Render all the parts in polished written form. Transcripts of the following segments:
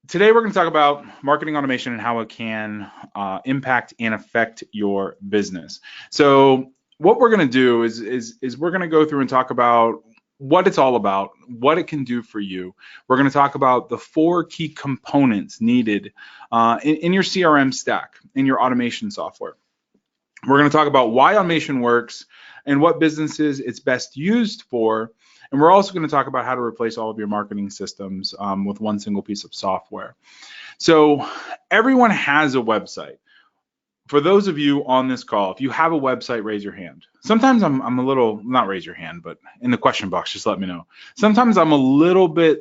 Today we're going to talk about marketing automation and how it can impact and affect your business. So what we're going to do is we're going to go through and talk about what it's all about, what it can do for you. We're going to talk about the 4 key components needed in your CRM stack, in your automation software. We're going to talk about why automation works and what businesses it's best used for. And we're also going to talk about how to replace all of your marketing systems with one single piece of software. So everyone has a website. For those of you on this call, if you have a website, raise your hand. Sometimes I'm a little, not raise your hand, but in the question box, just let me know. Sometimes I'm a little bit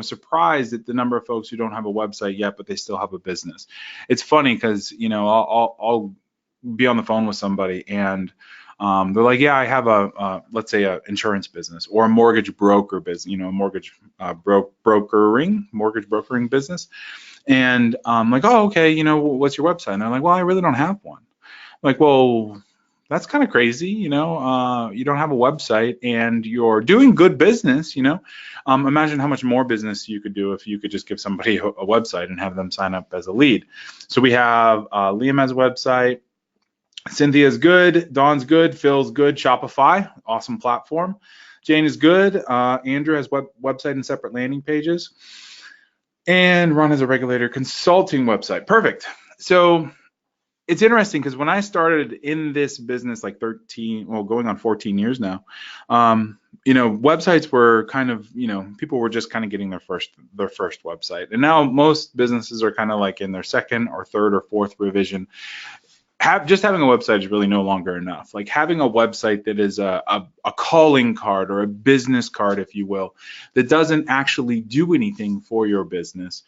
surprised at the number of folks who don't have a website yet, but they still have a business. It's funny because, I'll be on the phone with somebody and they're like, yeah, I have let's say an insurance business or a mortgage broker business, mortgage brokering business. And I'm like, oh, okay, what's your website? And they're like, well, I really don't have one. I'm like, well, that's kind of crazy, you don't have a website and you're doing good business, imagine how much more business you could do if you could just give somebody a website and have them sign up as a lead. So we have Liam has a website. Cynthia's good, Dawn's good, Phil's good, Shopify, awesome platform. Jane is good, Andrew has website and separate landing pages, and Ron has a regulator consulting website. Perfect. So it's interesting because when I started in this business like going on 14 years now, websites were kind of, people were just kind of getting their first website. And now most businesses are kind of like in their second or third or fourth revision. Just having a website is really no longer enough. Like having a website that is a calling card or a business card, if you will, that doesn't actually do anything for your business.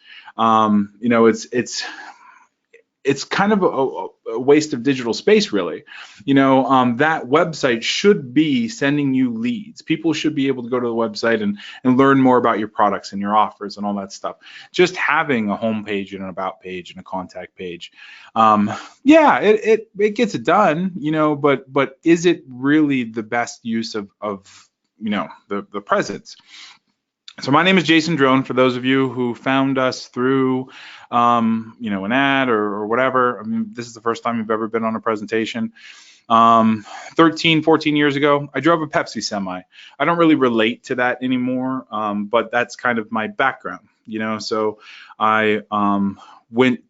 It's kind of a waste of digital space, really. That website should be sending you leads. People should be able to go to the website and learn more about your products and your offers and all that stuff. Just having a home page and an about page and a contact page, it gets it done, but is it really the best use of the presence? So my name is Jason Drone. For those of you who found us through, an ad or whatever, I mean, this is the first time you've ever been on a presentation. 13, 14 years ago, I drove a Pepsi semi. I don't really relate to that anymore, but that's kind of my background, So I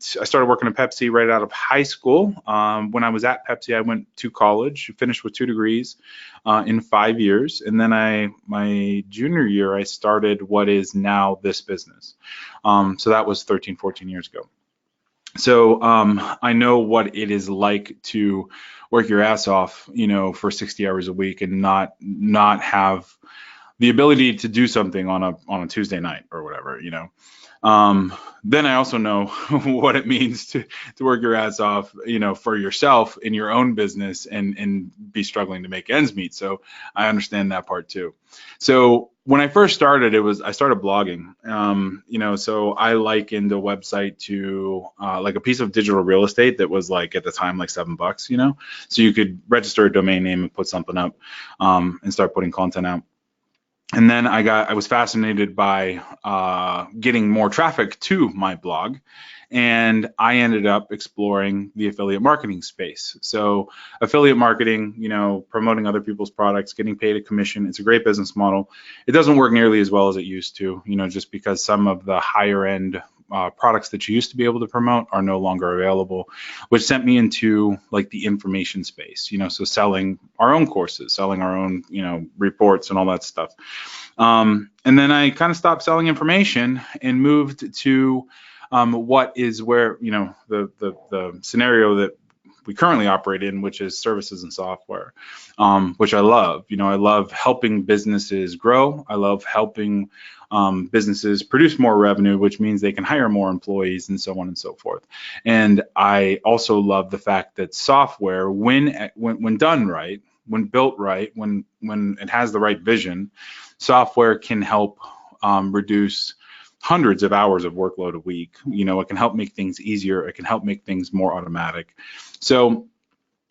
started working at Pepsi right out of high school. When I was at Pepsi, I went to college, finished with 2 degrees in 5 years. And then my junior year, I started what is now this business. So that was 13, 14 years ago. So I know what it is like to work your ass off, for 60 hours a week and not have the ability to do something on a Tuesday night or whatever, Then I also know what it means to work your ass off, for yourself in your own business and be struggling to make ends meet. So I understand that part too. So when I first started, I started blogging, so I likened a website to like a piece of digital real estate that was like at the time like $7, so you could register a domain name and put something up and start putting content out. And then I was fascinated by getting more traffic to my blog, and I ended up exploring the affiliate marketing space. So affiliate marketing, promoting other people's products, getting paid a commission, it's a great business model. It doesn't work nearly as well as it used to, just because some of the higher end products that you used to be able to promote are no longer available, which sent me into like the information space, so selling our own courses, selling our own, reports and all that stuff. And then I kind of stopped selling information and moved to what is where, the scenario that we currently operate in, which is services and software, which I love. I love helping businesses grow. I love helping businesses produce more revenue, which means they can hire more employees and so on and so forth. And I also love the fact that software, when done right, when built right, when it has the right vision, software can help reduce hundreds of hours of workload a week. It can help make things easier. It can help make things more automatic. So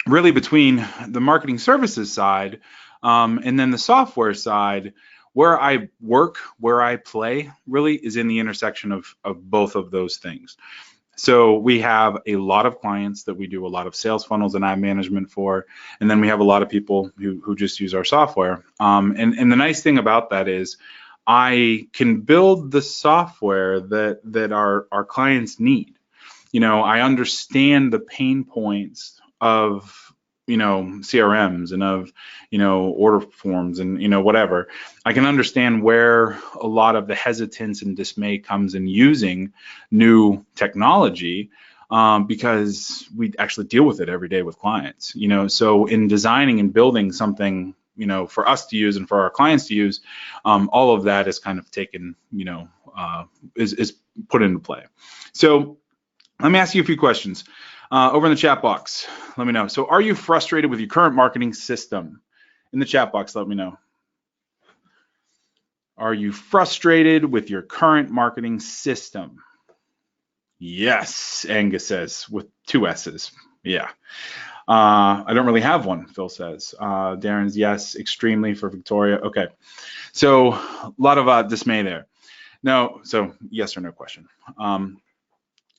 really between the marketing services side and then the software side, where I work, where I play really is in the intersection of both of those things. So we have a lot of clients that we do a lot of sales funnels and ad management for, and then we have a lot of people who just use our software. And the nice thing about that is I can build the software that our clients need. I understand the pain points of CRMs and of order forms and whatever. I can understand where a lot of the hesitance and dismay comes in using new technology, because we actually deal with it every day with clients. So in designing and building something for us to use and for our clients to use, all of that is kind of taken, is put into play. So let me ask you a few questions. Over in the chat box, let me know. So are you frustrated with your current marketing system? In the chat box, let me know. Are you frustrated with your current marketing system? Yes, Angus says, with 2 S's. Yeah. I don't really have one, Phil says. Darren's yes, extremely for Victoria. Okay. So a lot of dismay there. No, so yes or no question.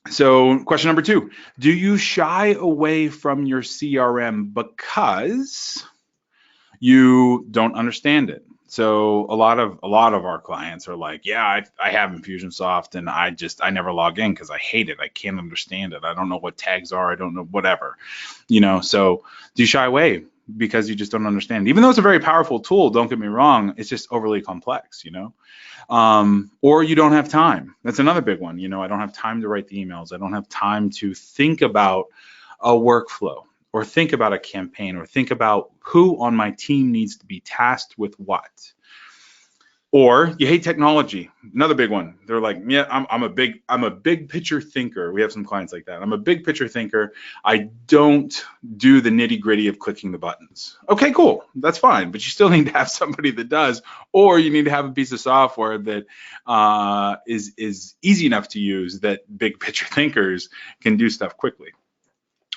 So question number 2, do you shy away from your CRM because you don't understand it? So a lot of our clients are like, yeah, I have Infusionsoft and I never log in because I hate it. I can't understand it. I don't know what tags are. I don't know whatever, so do you shy away because you just don't understand? Even though it's a very powerful tool, don't get me wrong, it's just overly complex, or you don't have time. That's another big one. I don't have time to write the emails. I don't have time to think about a workflow or think about a campaign or think about who on my team needs to be tasked with what. Or you hate technology. Another big one. They're like, yeah, I'm a big picture thinker. We have some clients like that. I'm a big picture thinker. I don't do the nitty gritty of clicking the buttons. Okay, cool. That's fine. But you still need to have somebody that does, or you need to have a piece of software that is easy enough to use that big picture thinkers can do stuff quickly.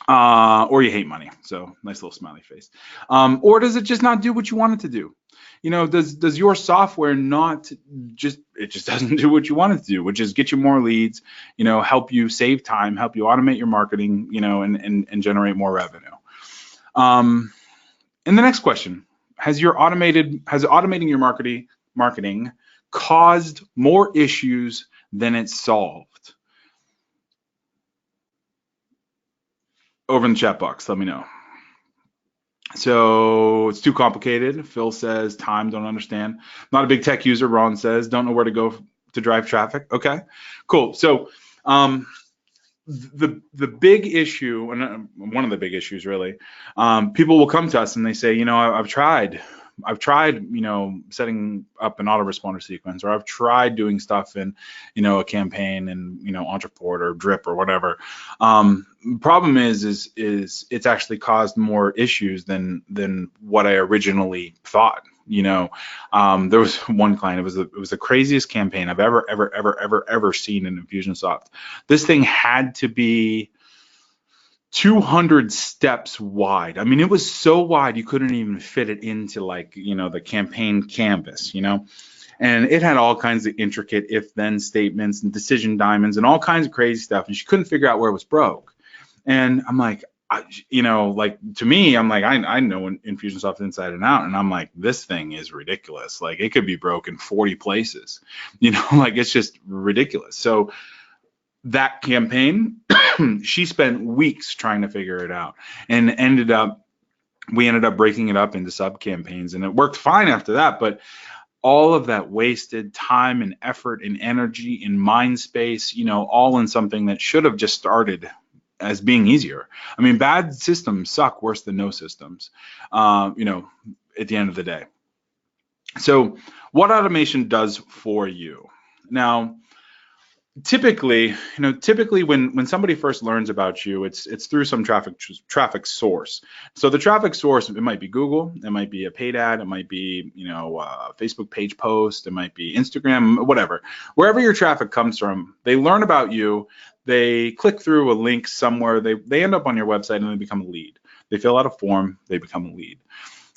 Or you hate money. So nice little smiley face. Or does it just not do what you want it to do? Does your software it just doesn't do what you want it to do, which is get you more leads, help you save time, help you automate your marketing, and generate more revenue. And the next question, has automating your marketing caused more issues than it solved? Over in the chat box, let me know. So it's too complicated. Phil says, time, don't understand. Not a big tech user. Ron says, don't know where to go to drive traffic. Okay, cool. So the big issue, and one of the big issues really, people will come to us and they say, I've tried, setting up an autoresponder sequence, or I've tried doing stuff in, a campaign and, Entreport or Drip or whatever. Problem is it's actually caused more issues than what I originally thought. There was one client, it was the craziest campaign I've ever seen in Infusionsoft. This thing had to be 200 steps wide. I mean, it was so wide you couldn't even fit it into the campaign canvas, and it had all kinds of intricate if-then statements and decision diamonds and all kinds of crazy stuff, and she couldn't figure out where it was broke. And I'm like, to me, I'm like, I know Infusionsoft inside and out, and I'm like, this thing is ridiculous. Like, it could be broken 40 places, it's just ridiculous. So that campaign, she spent weeks trying to figure it out, and we ended up breaking it up into sub campaigns, and it worked fine after that. But all of that wasted time and effort and energy and mind space, all in something that should have just started as being easier. I mean, bad systems suck worse than no systems, at the end of the day. So what automation does for you. Now, typically when somebody first learns about you, it's through some traffic source. So the traffic source, it might be Google, it might be a paid ad, it might be a Facebook page post, it might be Instagram, whatever. Wherever your traffic comes from, they learn about you, they click through a link somewhere, they end up on your website and they become a lead. They fill out a form, they become a lead.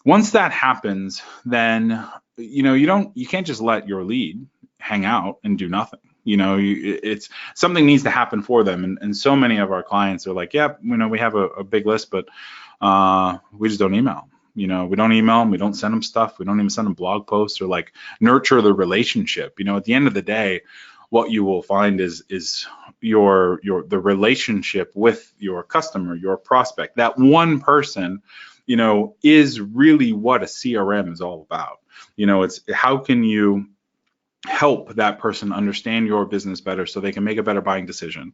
Once that happens, then you can't just let your lead hang out and do nothing. It's something needs to happen for them. And so many of our clients are like, yeah, we have a big list, but we just don't email them. We don't email them. We don't send them stuff. We don't even send them blog posts or like nurture the relationship. At the end of the day, what you will find is the relationship with your customer, your prospect, that one person, is really what a CRM is all about. It's how can you help that person understand your business better so they can make a better buying decision.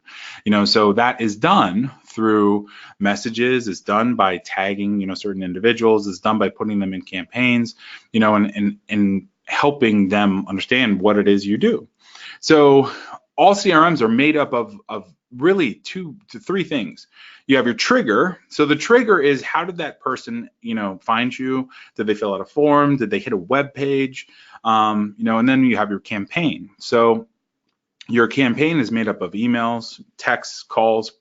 So that is done through messages, is done by tagging, certain individuals, is done by putting them in campaigns, and helping them understand what it is you do. So all CRMs are made up of really 2 to 3 things. You have your trigger. So the trigger is, how did that person, find you? Did they fill out a form? Did they hit a web page? And then you have your campaign. So your campaign is made up of emails, texts, calls,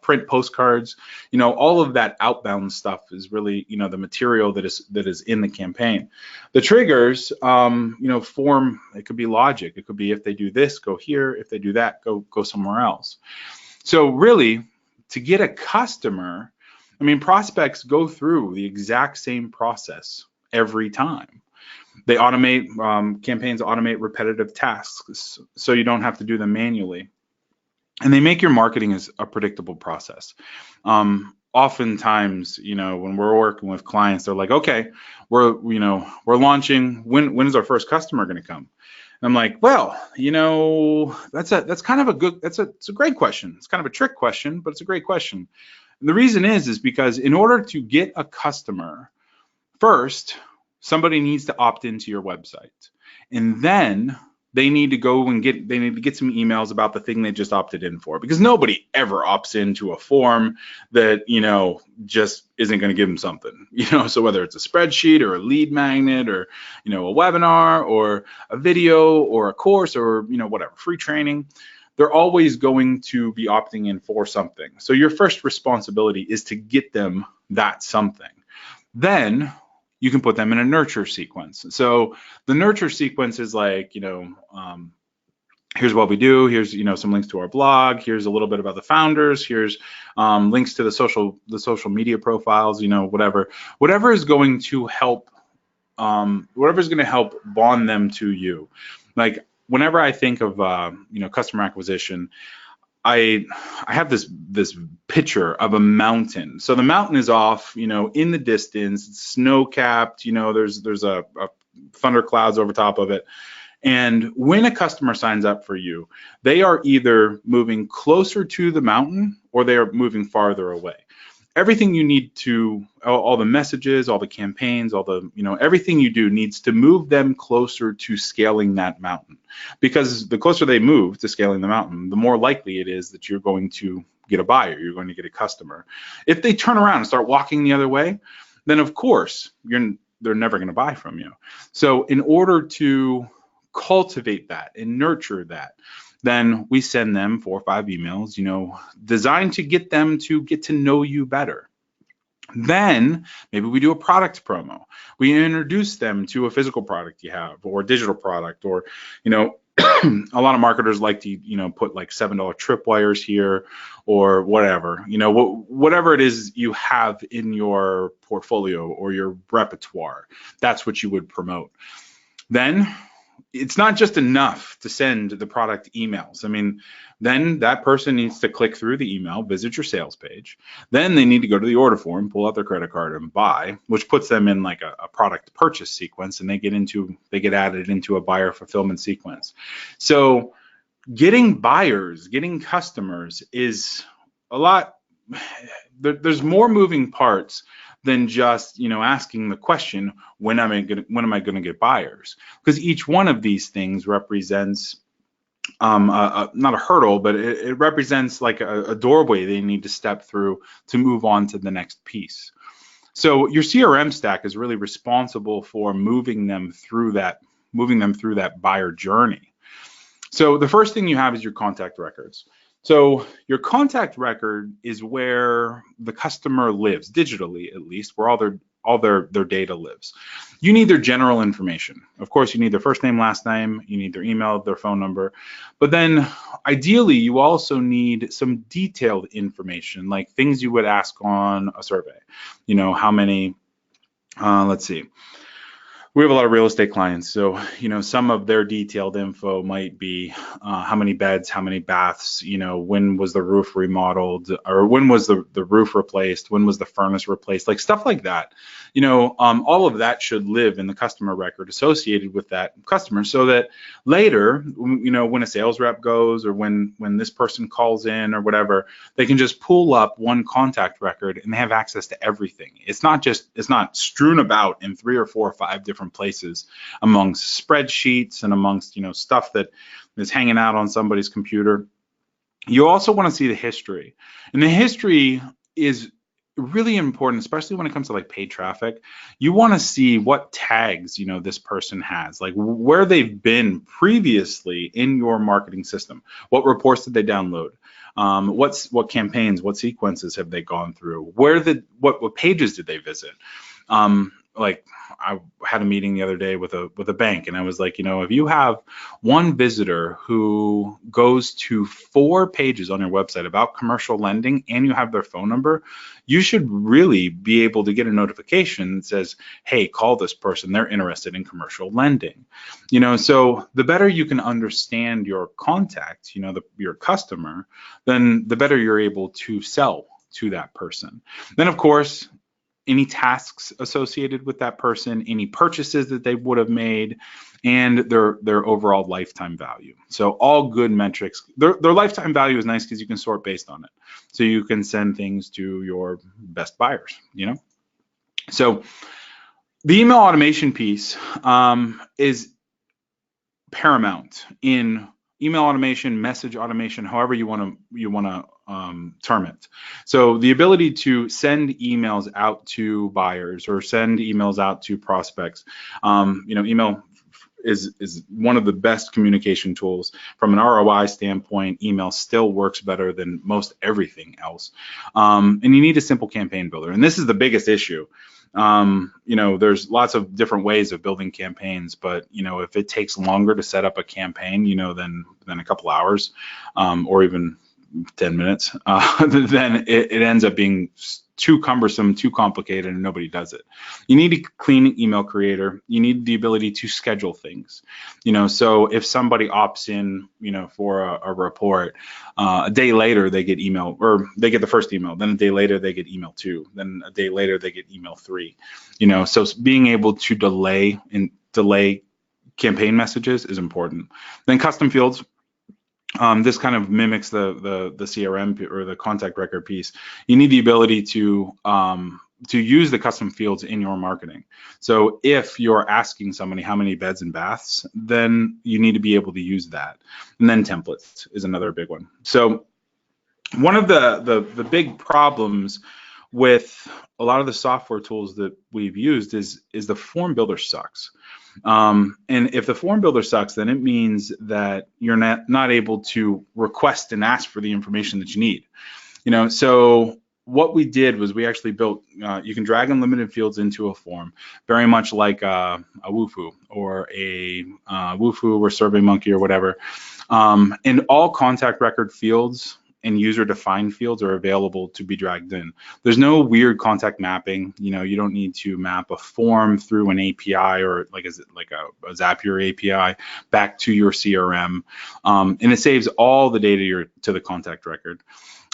print postcards. All of that outbound stuff is really, the material that is in the campaign. The triggers, form. It could be logic. It could be, if they do this, go here. If they do that, go somewhere else. So really, to get a customer, prospects go through the exact same process every time. They automate, campaigns automate repetitive tasks, so you don't have to do them manually. And they make your marketing as a predictable process. Oftentimes, when we're working with clients, they're like, okay, we're launching. When is our first customer going to come? And I'm like, well, that's a great question. It's kind of a trick question, but it's a great question. And the reason is because in order to get a customer, first, somebody needs to opt into your website, and then they need to go and get some emails about the thing they just opted in for, because nobody ever opts into a form that, just isn't going to give them something, so whether it's a spreadsheet or a lead magnet or, a webinar or a video or a course or, whatever, free training, they're always going to be opting in for something. So your first responsibility is to get them that something. Then you can put them in a nurture sequence. So the nurture sequence is like, here's what we do. Here's, some links to our blog. Here's a little bit about the founders. Here's links to the social media profiles, whatever is going to help, whatever's going to help bond them to you. Like whenever I think of, customer acquisition, I have this picture of a mountain. So the mountain is off, in the distance, it's snow-capped, there's a thunderclouds over top of it. And when a customer signs up for you, they are either moving closer to the mountain or they are moving farther away. Everything you need to, all the messages, all the campaigns, all the, everything you do needs to move them closer to scaling that mountain. Because the closer they move to scaling the mountain, the more likely it is that you're going to get a buyer, you're going to get a customer. If they turn around and start walking the other way, then of course, they're never going to buy from you. So in order to cultivate that and nurture that, then we send them 4 or 5 emails, designed to get them to get to know you better. Then maybe we do a product promo. We introduce them to a physical product you have or a digital product, or, a lot of marketers like to, put like $7 tripwires here or whatever, whatever it is you have in your portfolio or your repertoire, that's what you would promote. Then it's not just enough to send the product emails. Then that person needs to click through the email, visit your sales page. Then they need to go to the order form, pull out their credit card and buy, which puts them in like a product purchase sequence, and they get added into a buyer fulfillment sequence. So getting buyers, getting customers is a lot. There's more moving parts than just, asking the question, when am I going to get buyers? Because each one of these things represents not a hurdle, but it represents like a doorway they need to step through to move on to the next piece. So your CRM stack is really responsible for moving them through that buyer journey. So the first thing you have is your contact records. So your contact record is where the customer lives, digitally at least, where all their their data lives. You need their general information. Of course, you need their first name, last name, you need their email, their phone number, but then ideally you also need some detailed information, like things you would ask on a survey. How many, let's see. We have a lot of real estate clients, so some of their detailed info might be how many beds, how many baths, when was the roof remodeled, or when was the roof replaced, when was the furnace replaced, like stuff like that. All of that should live in the customer record associated with that customer, so that later, when a sales rep goes, or when this person calls in or whatever, they can just pull up one contact record and they have access to everything. It's not strewn about in 3 or 4 or 5 different places amongst spreadsheets and amongst stuff that is hanging out on somebody's computer. You also want to see the history, and the history is really important, especially when it comes to like paid traffic. You want to see what tags this person has, like where they've been previously in your marketing system. What reports did they download? What campaigns, what sequences have they gone through? What pages did they visit? Like I had a meeting the other day with a bank, and I was like, if you have one visitor who goes to 4 pages on your website about commercial lending and you have their phone number, you should really be able to get a notification that says, hey, call this person, they're interested in commercial lending. So the better you can understand your contact, your customer, then the better you're able to sell to that person. Then of course, any tasks associated with that person, any purchases that they would have made, and their overall lifetime value. So all good metrics. Their lifetime value is nice because you can sort based on it. So you can send things to your best buyers, So the email automation piece is paramount in email automation, message automation, however you want to term it. So the ability to send emails out to buyers or send emails out to prospects, email is one of the best communication tools. From an ROI standpoint, email still works better than most everything else. And you need a simple campaign builder. And this is the biggest issue. There's lots of different ways of building campaigns, but if it takes longer to set up a campaign, than a couple hours, or even 10 minutes, then it ends up being too cumbersome, too complicated, and nobody does it. You need a clean email creator. You need the ability to schedule things. So if somebody opts in, for a report, a day later they get email, or they get the first email, then a day later they get email 2, then a day later they get email 3. So being able to delay campaign messages is important. Then custom fields. This kind of mimics the CRM or the contact record piece. You need the ability to use the custom fields in your marketing. So if you're asking somebody how many beds and baths, then you need to be able to use that. And then templates is another big one. So one of the big problems with a lot of the software tools that we've used is the form builder sucks. And if the form builder sucks, then it means that you're not able to request and ask for the information that you need. So what we did was we actually built, you can drag unlimited fields into a form, very much like a Wufoo or a Wufoo or SurveyMonkey or whatever. And all contact record fields and user-defined fields are available to be dragged in. There's no weird contact mapping. You don't need to map a form through an API or like a Zapier API back to your CRM, and it saves all the data to the contact record.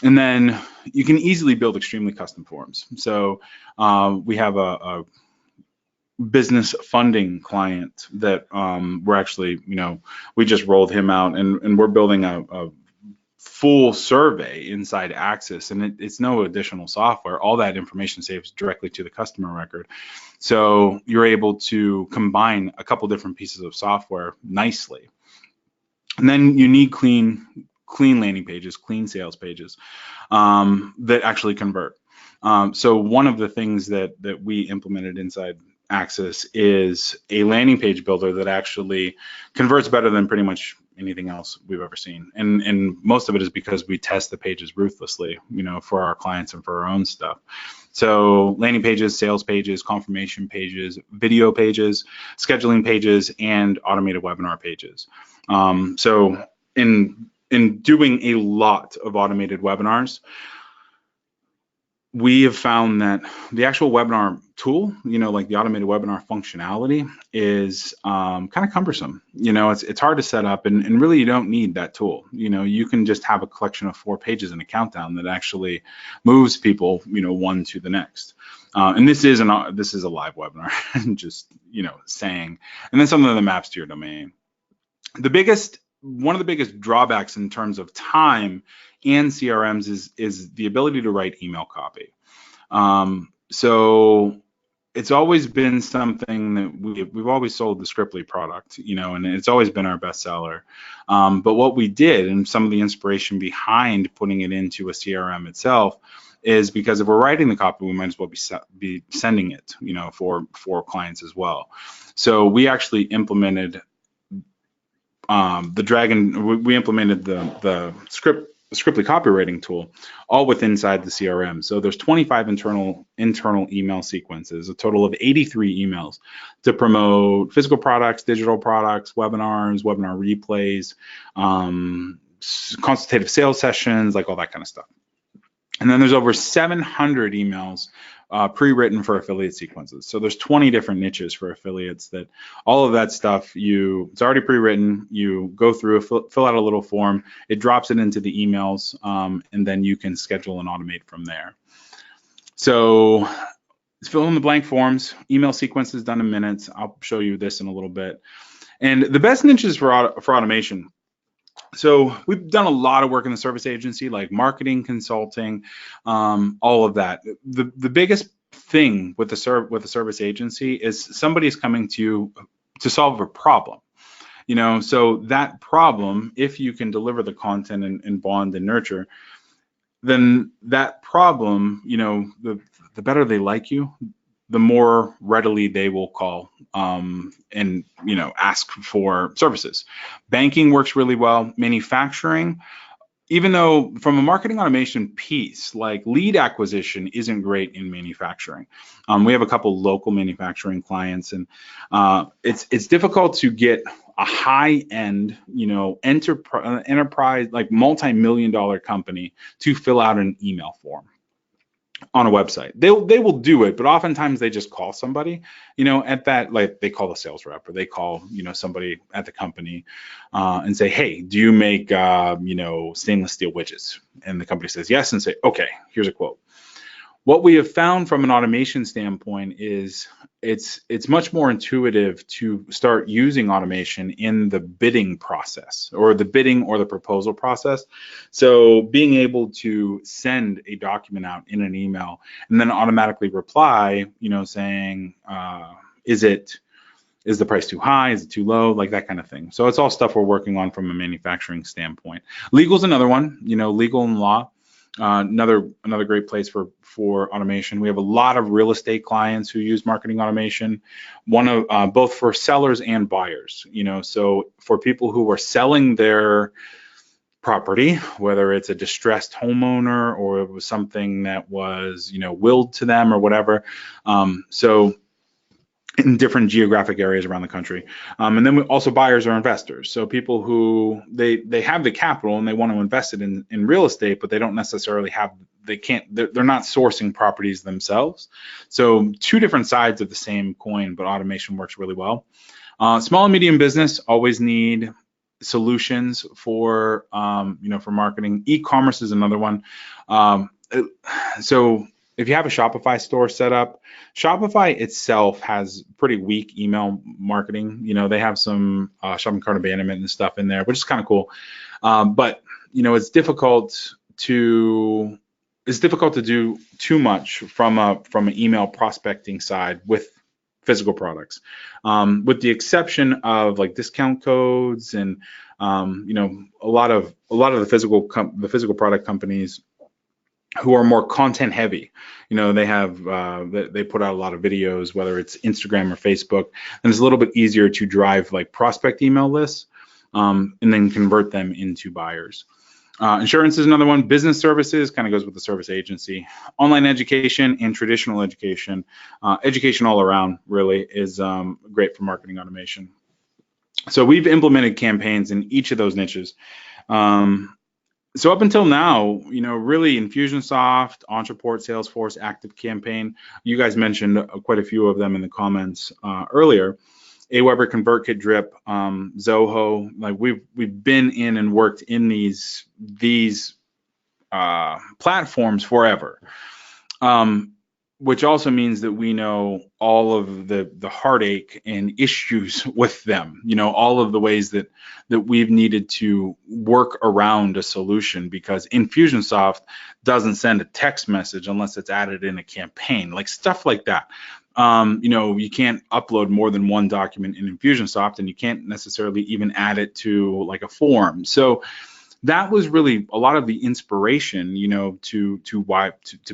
And then you can easily build extremely custom forms. So we have a business funding client that we're actually, we just rolled him out, and we're building a full survey inside Axis, and it's no additional software. All that information saves directly to the customer record. So you're able to combine a couple different pieces of software nicely. And then you need clean landing pages, clean sales pages that actually convert. So one of the things that we implemented inside Axis is a landing page builder that actually converts better than pretty much anything else we've ever seen. And most of it is because we test the pages ruthlessly, for our clients and for our own stuff. So landing pages, sales pages, confirmation pages, video pages, scheduling pages, and automated webinar pages. So in doing a lot of automated webinars, we have found that the actual webinar tool, like the automated webinar functionality, is kind of cumbersome. It's hard to set up, and really you don't need that tool. You can just have a collection of 4 pages and a countdown that actually moves people, one to the next. And this is a live webinar, just saying, and then some of the maps to your domain. One of the biggest drawbacks in terms of time and CRMs is the ability to write email copy. So it's always been something that we've always sold the Scriptly product, and it's always been our best seller. But what we did, and some of the inspiration behind putting it into a CRM itself, is because if we're writing the copy, we might as well be sending it, for clients as well. So we actually implemented we implemented the Scriptly copywriting tool all within inside the CRM. So there's 25 internal email sequences, a total of 83 emails to promote physical products, digital products, webinars, webinar replays, consultative sales sessions, like all that kind of stuff. And then there's over 700 emails pre-written for affiliate sequences. So there's 20 different niches for affiliates that all of that stuff, it's already pre-written, you go through, fill out a little form, it drops it into the emails, and then you can schedule and automate from there. So fill in the blank forms, email sequences done in minutes. I'll show you this in a little bit. And the best niches for automation. So we've done a lot of work in the service agency, like marketing, consulting, all of that. The biggest thing with the service agency is somebody is coming to you to solve a problem. So that problem, if you can deliver the content and bond and nurture, then that problem, the better they like you, the more readily they will call and ask for services. Banking works really well. Manufacturing, even though from a marketing automation piece, like lead acquisition isn't great in manufacturing. We have a couple local manufacturing clients, and it's difficult to get a high-end, enterprise, like multi-million-dollar company to fill out an email form on a website. They will do it, but oftentimes they just call somebody, at that, like they call the sales rep, or they call, somebody at the company and say, hey, do you make, stainless steel widgets? And the company says yes, and say, okay, here's a quote. What we have found from an automation standpoint is it's much more intuitive to start using automation in the bidding process, or the bidding or the proposal process. So being able to send a document out in an email and then automatically reply, saying, is the price too high? Is it too low? Like that kind of thing. So it's all stuff we're working on from a manufacturing standpoint. Legal's another one, legal and law. Another great place for automation. We have a lot of real estate clients who use marketing automation, both for sellers and buyers. So for people who are selling their property, whether it's a distressed homeowner or it was something that was willed to them or whatever. So in different geographic areas around the country. And then also buyers or investors. So people who they have the capital and they want to invest it in real estate, but they don't necessarily they're not sourcing properties themselves. So 2 different sides of the same coin, but automation works really well. Small and medium business always need solutions for marketing. E-commerce is another one. So if you have a Shopify store set up, Shopify itself has pretty weak email marketing. They have some shopping cart abandonment and stuff in there, which is kind of cool. But it's difficult to do too much from an email prospecting side with physical products, with the exception of like discount codes and a lot of the physical product companies who are more content heavy. They have they put out a lot of videos, whether it's Instagram or Facebook, and it's a little bit easier to drive like prospect email lists. and then convert them into buyers. Insurance is another one. Business services kind of goes with the service agency. Online education and traditional education. Education all around really is great for marketing automation. So we've implemented campaigns in each of those niches. So up until now, really Infusionsoft, Ontraport, Salesforce, ActiveCampaign. You guys mentioned quite a few of them in the comments earlier. Aweber, ConvertKit, Drip, Zoho. Like we've been in and worked in these platforms forever, which also means that we know all of the heartache and issues with them. All of the ways that we've needed to work around a solution, because Infusionsoft doesn't send a text message unless it's added in a campaign, like stuff like that. You can't upload more than one document in Infusionsoft, and you can't necessarily even add it to like a form. So that was really a lot of the inspiration, to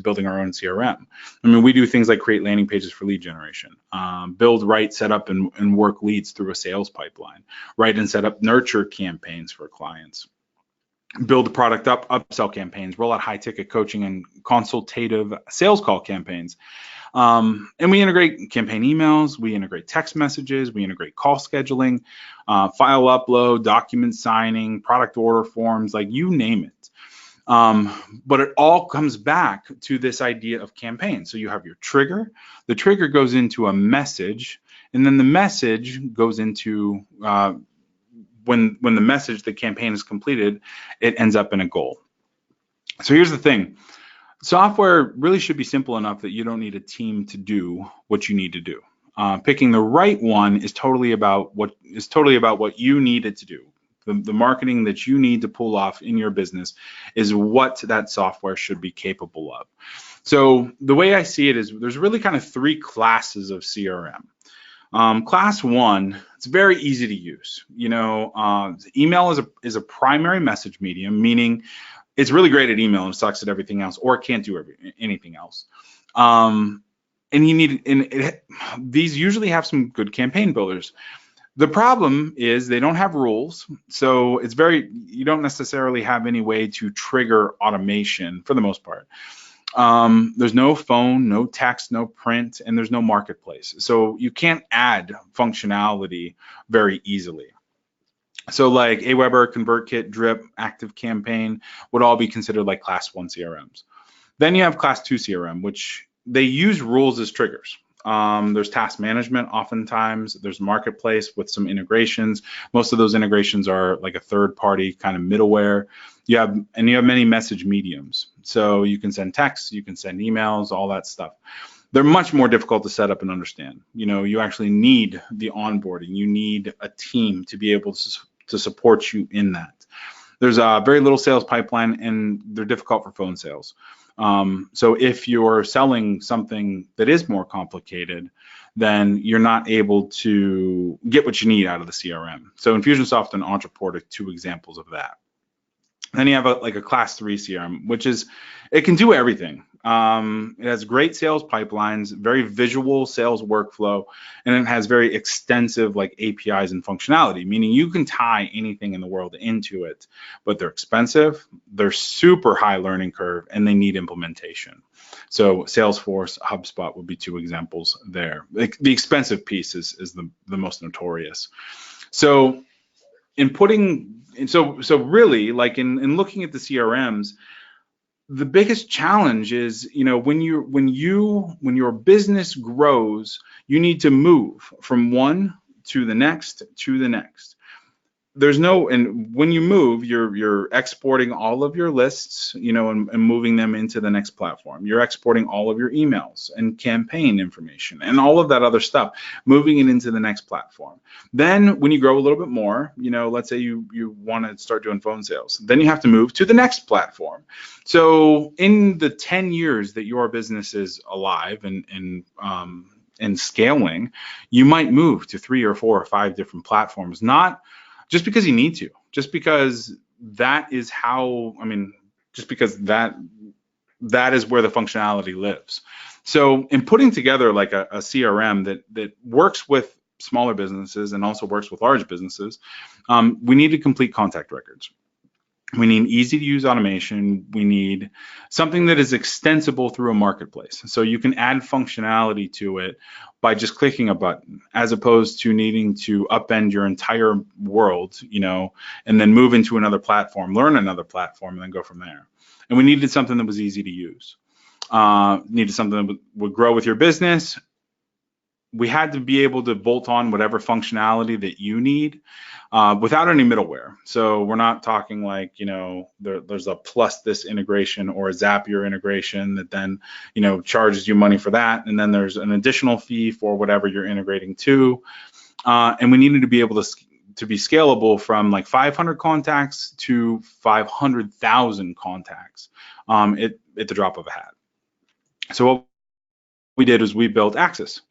building our own CRM. I mean, we do things like create landing pages for lead generation, build, write, set up, and work leads through a sales pipeline, write and set up nurture campaigns for clients, build the product up, upsell campaigns, roll out high ticket coaching and consultative sales call campaigns. And we integrate campaign emails, we integrate text messages, we integrate call scheduling, file upload, document signing, product order forms, like you name it. But it all comes back to this idea of campaign. So you have your trigger, the trigger goes into a message, and then the message goes into, when the message, the campaign is completed, it ends up in a goal. So here's the thing. Software really should be simple enough that you don't need a team to do what you need to do. Picking the right one is totally about what you need it to do. The marketing that you need to pull off in your business is what that software should be capable of. So the way I see it is there's really kind of three classes of CRM. Class one, it's very easy to use. Email is a primary message medium, meaning it's really great at email and sucks at everything else, or it can't do anything else. And these usually have some good campaign builders. The problem is they don't have rules, so you don't necessarily have any way to trigger automation for the most part. There's no phone, no text, no print, and there's no marketplace. So you can't add functionality very easily. So like Aweber, ConvertKit, Drip, ActiveCampaign would all be considered like class 1 CRMs. Then you have class 2 CRM, which they use rules as triggers. There's task management oftentimes, there's marketplace with some integrations. Most of those integrations are like a third party kind of middleware. You have many message mediums. So you can send texts, you can send emails, all that stuff. They're much more difficult to set up and understand. You actually need the onboarding. You need a team to be able to support you in that. There's very little sales pipeline, and they're difficult for phone sales. So if you're selling something that is more complicated, then you're not able to get what you need out of the CRM. So Infusionsoft and Ontraport are two examples of that. Then you have a class 3 CRM, which it can do everything. It has great sales pipelines, very visual sales workflow, and it has very extensive like APIs and functionality, meaning you can tie anything in the world into it, but they're expensive, they're super high learning curve, and they need implementation. So Salesforce, HubSpot would be two examples there. The expensive piece is the most notorious. So really, like in looking at the CRMs, the biggest challenge is, when your business grows, you need to move from one to the next to the next. And when you move, you're exporting all of your lists, and moving them into the next platform. You're exporting all of your emails and campaign information and all of that other stuff, moving it into the next platform. Then when you grow a little bit more, let's say you want to start doing phone sales, then you have to move to the next platform. So in the 10 years that your business is alive and scaling, you might move to 3 or 4 or 5 different platforms, not just because you need to, just because that is just because that is where the functionality lives. So in putting together like a CRM that works with smaller businesses and also works with large businesses, we need to complete contact records. We need easy to use automation. We need something that is extensible through a marketplace. So you can add functionality to it by just clicking a button, as opposed to needing to upend your entire world, and then move into another platform, learn another platform, and then go from there. And we needed something that was easy to use. Needed something that would grow with your business. We had to be able to bolt on whatever functionality that you need without any middleware. So we're not talking like, there's a plus this integration or a Zapier integration that then, charges you money for that. And then there's an additional fee for whatever you're integrating to. And we needed to be able to be scalable from like 500 contacts to 500,000 contacts at the drop of a hat. So what we did is we built Access.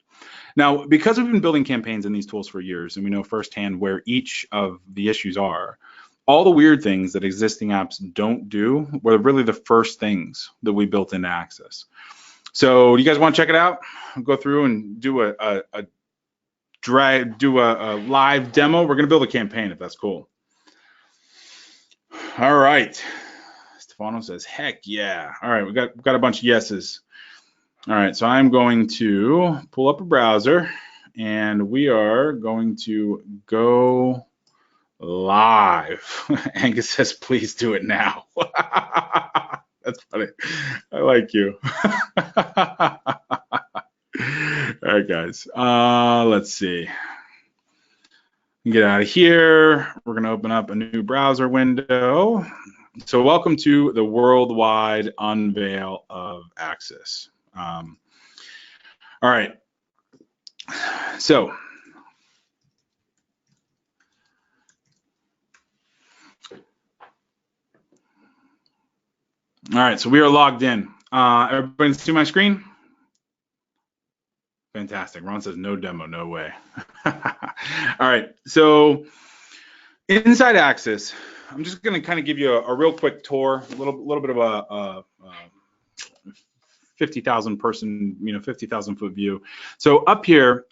Now, because we've been building campaigns in these tools for years, and we know firsthand where each of the issues are, all the weird things that existing apps don't do were really the first things that we built into Access. So, do you guys want to check it out? I'll go through and do a live demo. We're going to build a campaign if that's cool. All right. Stefano says, heck yeah. All right, we've got a bunch of yeses. All right, so I'm going to pull up a browser and we are going to go live. Angus says, please do it now. That's funny. I like you. All right, guys, let's see. Get out of here. We're going to open up a new browser window. So welcome to the worldwide unveil of Access. All right, so we are logged in. Everybody see my screen? Fantastic. Ron says no demo, no way. All right, so inside Access, I'm just going to kind of give you a real quick tour, a little bit of a 50,000 person, 50,000 foot view. So up here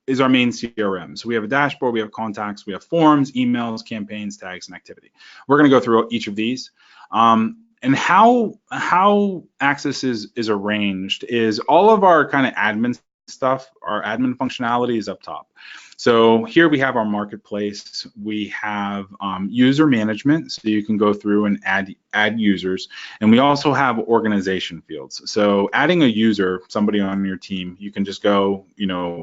is our main CRM. So we have a dashboard, we have contacts, we have forms, emails, campaigns, tags, and activity. We're going to go through each of these. And how Access is arranged is all of our kind of admin stuff, our admin functionality is up top. So here we have our marketplace. We have user management, so you can go through and add users. And we also have organization fields. So adding a user, somebody on your team, you can just go,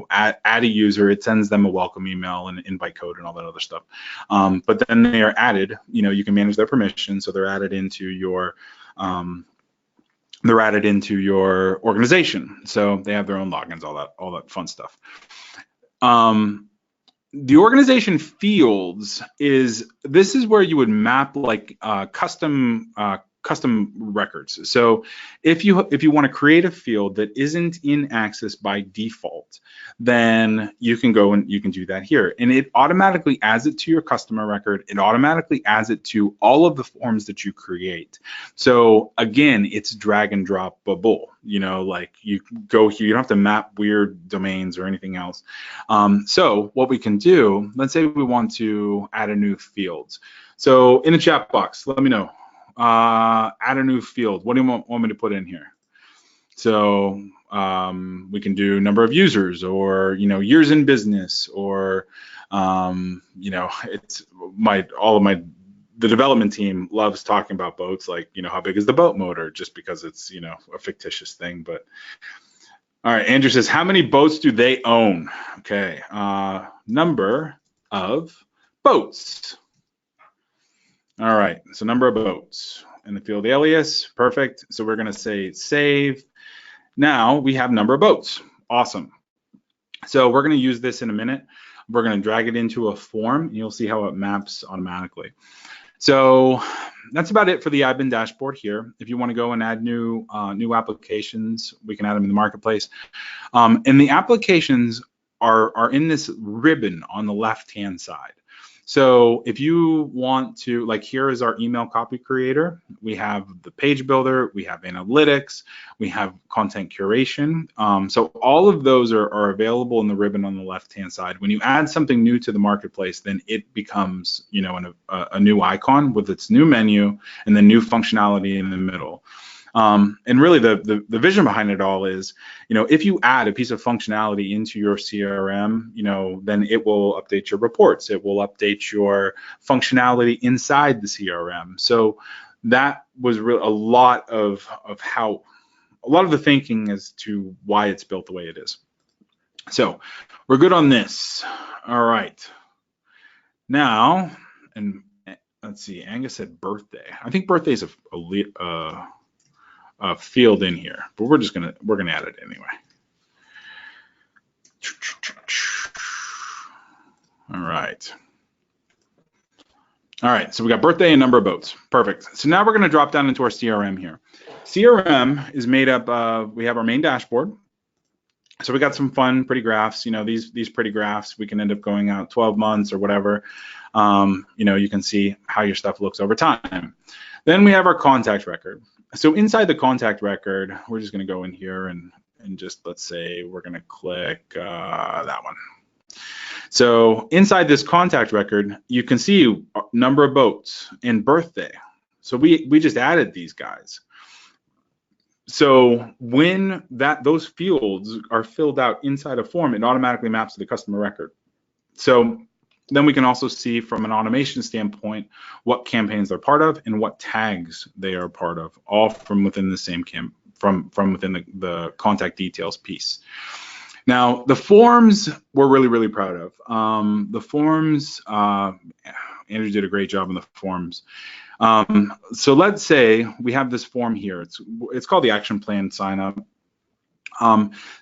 add a user. It sends them a welcome email and invite code and all that other stuff. But then they are added. You can manage their permissions, so they're added into your organization. So they have their own logins, all that fun stuff. The organization fields this is where you would map like custom records. So if you want to create a field that isn't in Access by default, then you can go and you can do that here. And it automatically adds it to your customer record. It automatically adds it to all of the forms that you create. So again, it's drag and droppable. Like you go here, you don't have to map weird domains or anything else. So what we can do, let's say we want to add a new field. So in the chat box, let me know. Add a new field. What do you want me to put in here? So we can do number of users, or years in business, or it's the development team loves talking about boats, like how big is the boat motor, just because it's a fictitious thing. But all right, Andrew says, how many boats do they own? Okay, number of boats. All right, so number of boats in the field alias, perfect. So we're gonna say save. Now we have number of boats, awesome. So we're gonna use this in a minute. We're gonna drag it into a form and you'll see how it maps automatically. So that's about it for the admin dashboard here. If you wanna go and add new applications, we can add them in the marketplace. And the applications are in this ribbon on the left-hand side. So if you want to, like, here is our email copy creator. We have the page builder, we have analytics, we have content curation. So all of those are available in the ribbon on the left-hand side. When you add something new to the marketplace, then it becomes, you know, a new icon with its new menu and the new functionality in the middle. And really the vision behind it all is, you know, if you add a piece of functionality into your CRM, you know, then it will update your reports. It will update your functionality inside the CRM. So that was a lot of the thinking as to why it's built the way it is. So we're good on this. All right. Now, and let's see, Angus said birthday. I think birthday is a field in here, but we're gonna add it anyway. All right. All right, so we got birthday and number of boats. Perfect. So now we're gonna drop down into our CRM here. CRM is made up of, we have our main dashboard. So we got some fun, pretty graphs. You know, these pretty graphs, we can end up going out 12 months or whatever. You know, you can see how your stuff looks over time. Then we have our contact record. So inside the contact record, we're just going to go in here and just, let's say we're going to click that one. So inside this contact record, you can see number of boats and birthday. So we just added these guys. So when those fields are filled out inside a form, it automatically maps to the customer record. So then we can also see from an automation standpoint what campaigns they're part of and what tags they are part of, all from within the same from within the contact details piece. Now, the forms we're really proud of. The forms, Andrew did a great job on the forms. So let's say we have this form here. It's called the action plan sign up.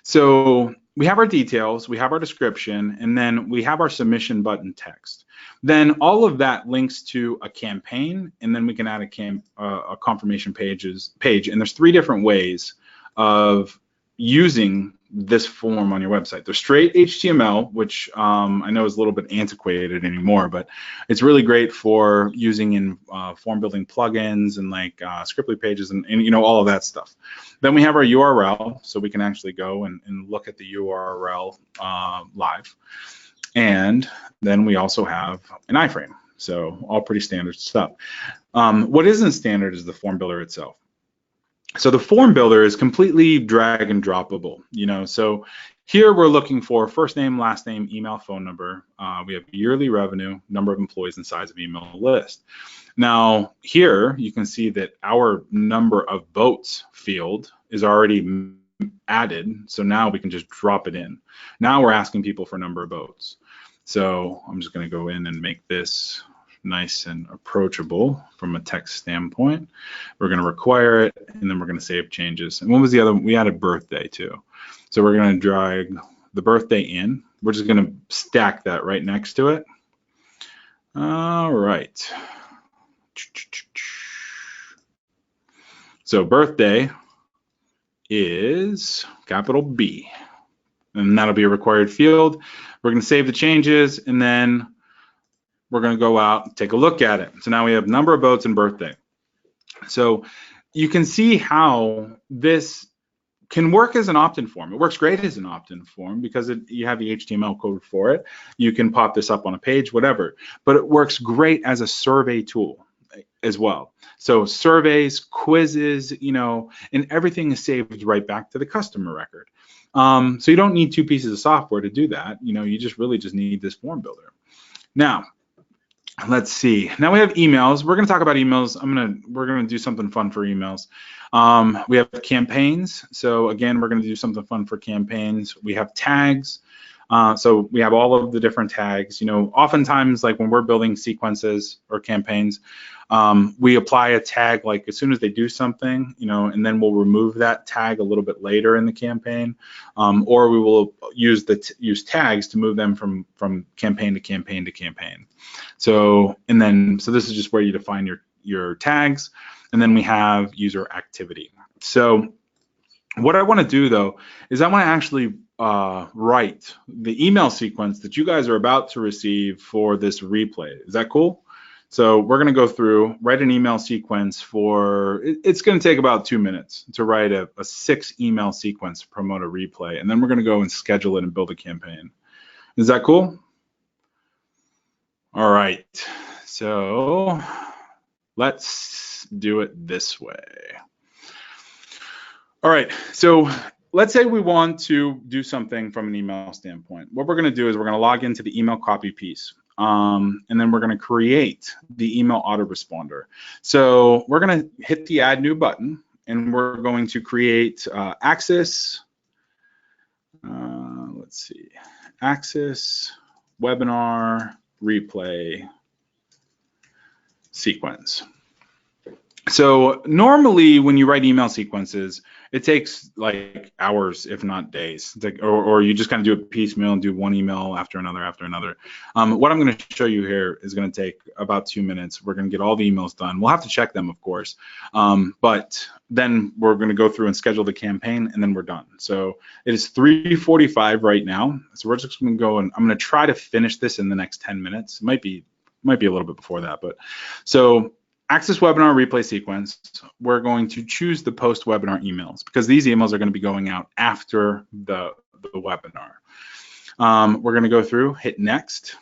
So we have our details, we have our description, and then we have our submission button text. Then all of that links to a campaign, and then we can add a confirmation page. And there's 3 different ways of using this form on your website. There's straight HTML, which I know is a little bit antiquated anymore, but it's really great for using in form building plugins and like Scriptly pages and you know, all of that stuff. Then we have our URL, so we can actually go and look at the URL live. And then we also have an iframe, so all pretty standard stuff. What isn't standard is the form builder itself. So the form builder is completely drag and droppable, you know. So here we're looking for first name, last name, email, phone number. We have yearly revenue, number of employees, and size of email list. Now here you can see that our number of boats field is already added. So now we can just drop it in. Now we're asking people for number of boats. So I'm just going to go in and make this nice and approachable from a text standpoint. We're going to require it, and then we're going to save changes. And what was the other? We added birthday too. So we're going to drag the birthday in. We're just going to stack that right next to it. All right. So birthday is capital B, and that'll be a required field. We're going to save the changes, and then we're going to go out and take a look at it. So now we have number of boats and birthday. So you can see how this can work as an opt-in form. It works great as an opt-in form because you have the HTML code for it. You can pop this up on a page, whatever. But it works great as a survey tool as well. So surveys, quizzes, you know, and everything is saved right back to the customer record. So you don't need 2 pieces of software to do that. You know, you just really need this form builder. Now, let's see. Now we have emails. We're going to talk about emails. We're going to do something fun for emails. We have campaigns. So again, we're going to do something fun for campaigns. We have tags. So we have all of the different tags. You know, oftentimes, like when we're building sequences or campaigns, we apply a tag like as soon as they do something, you know, and then we'll remove that tag a little bit later in the campaign, or we will use tags to move them from campaign to campaign to campaign. So this is just where you define your tags, and then we have user activity. So What I want to do though is I want to actually write the email sequence that you guys are about to receive for this replay. Is that cool? So we're going to go through, write an email sequence for, it's going to take about 2 minutes to write a 6 email sequence to promote a replay. And then we're going to go and schedule it and build a campaign. Is that cool? All right. So let's do it this way. All right. So let's say we want to do something from an email standpoint. What we're going to do is we're going to log into the email copy piece. And then we're going to create the email autoresponder. So we're going to hit the add new button, and we're going to create Access. Let's see, Access webinar replay sequence. So normally when you write email sequences, it takes like hours, if not days. It's like, or you just kind of do it piecemeal and do one email after another after another. What I'm going to show you here is going to take about 2 minutes. We're going to get all the emails done. We'll have to check them, of course, but then we're going to go through and schedule the campaign, and then we're done. So it is 3:45 right now. So we're just going to go, and I'm going to try to finish this in the next 10 minutes. It might be a little bit before that, but so. Access webinar replay sequence, we're going to choose the post webinar emails because these emails are going to be going out after the webinar. We're going to go through, hit next.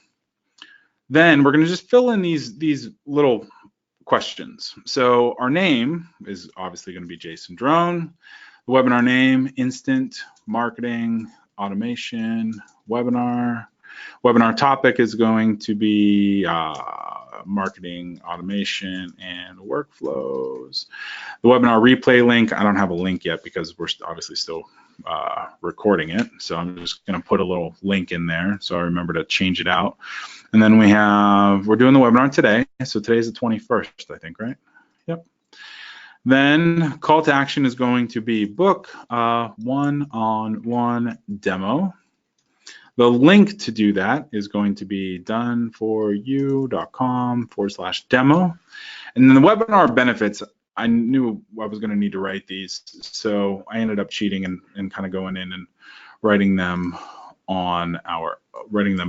Then we're going to just fill in these little questions. So our name is obviously going to be Jason Drone. The webinar name, Instant Marketing Automation Webinar. Webinar topic is going to be marketing automation and workflows. The webinar replay link, I don't have a link yet because we're obviously still recording it. So I'm just going to put a little link in there so I remember to change it out. And then we're doing the webinar today. So today's the 21st, I think, right? Yep. Then call to action is going to be book a one-on-one demo. The link to do that is going to be doneforyou.com/demo. And then the webinar benefits, I knew I was going to need to write these. So I ended up cheating and kind of going in and writing them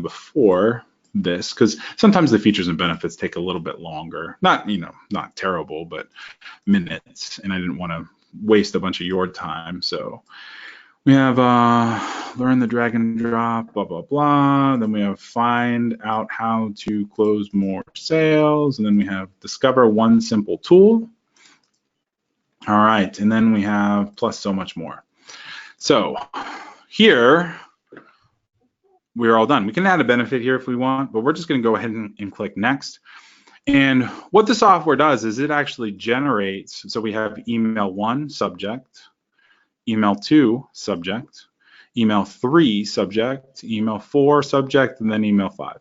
before this, because sometimes the features and benefits take a little bit longer. Not terrible, but minutes. And I didn't want to waste a bunch of your time. So we have learn the drag and drop, blah, blah, blah. Then we have find out how to close more sales. And then we have discover one simple tool. All right. And then we have plus so much more. So here, we're all done. We can add a benefit here if we want, but we're just going to go ahead and click next. And what the software does is it actually generates. So we have email 1, subject. Email 2, subject, email 3, subject, email 4, subject, and then email 5.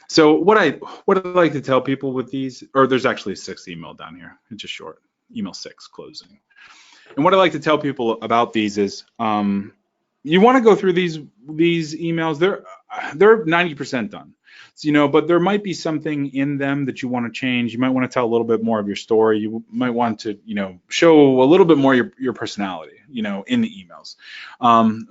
So what I like to tell people with these, or there's actually a 6th email down here, it's just short, email 6, closing. And what I like to tell people about these is you want to go through these emails. They're 90% done. So, but there might be something in them that you want to change. You might want to tell a little bit more of your story. You might want to, show a little bit more your personality, in the emails.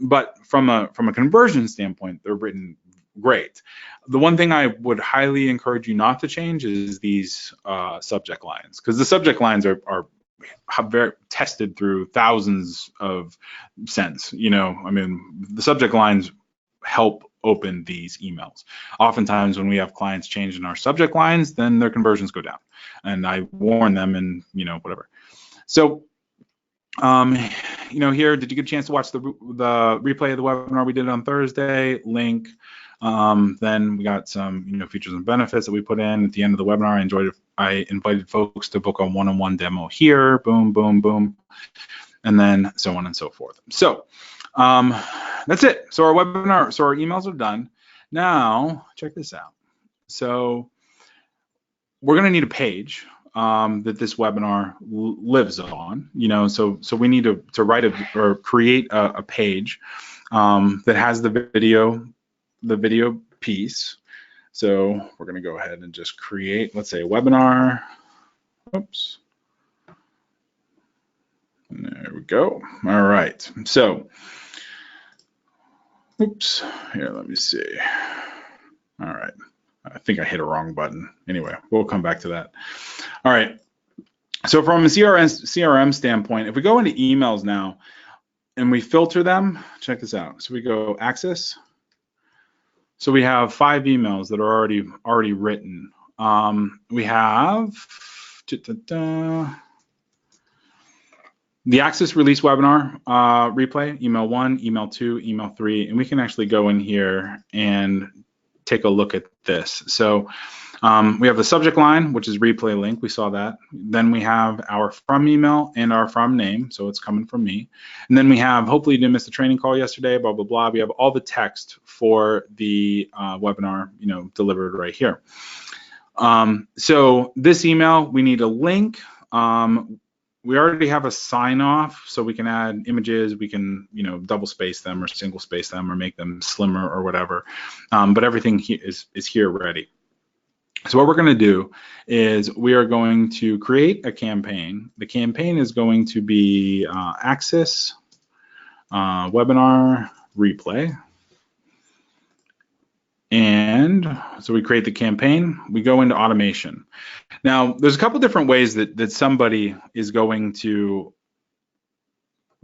But from a conversion standpoint, they're written great. The one thing I would highly encourage you not to change is these subject lines, because the subject lines are very tested through thousands of sends. The subject lines help open these emails. Oftentimes when we have clients changing our subject lines, then their conversions go down, and I warn them and whatever. So here, did you get a chance to watch the replay of the webinar we did on Thursday? Link. Then we got some features and benefits that we put in at the end of the webinar. I invited folks to book a one-on-one demo here. Boom, boom, boom, and then so on and so forth. So that's it. So our emails are done. Now check this out. So we're going to need a page that this webinar lives on. So we need to write or create a page that has the video piece. So we're going to go ahead and just create, let's say, a webinar. Oops. There we go. All right. So, oops. Here, let me see. All right. I think I hit a wrong button. Anyway, we'll come back to that. All right. So from a CRM standpoint, if we go into emails now and we filter them, check this out. So we go access. So we have 5 emails that are already written. We have the Access Release Webinar replay, email 1, email 2, email 3, and we can actually go in here and take a look at this. So we have the subject line, which is replay link. We saw that. Then we have our from email and our from name. So it's coming from me. And then we have, hopefully you didn't miss the training call yesterday, blah, blah, blah. We have all the text for the webinar, delivered right here. So this email, we need a link. We already have a sign off, so we can add images. We can, double space them or single space them or make them slimmer or whatever. But everything is here ready. So what we're going to do is we are going to create a campaign. The campaign is going to be Access Webinar Replay. And so we create the campaign, we go into automation. Now, there's a couple different ways that somebody is going to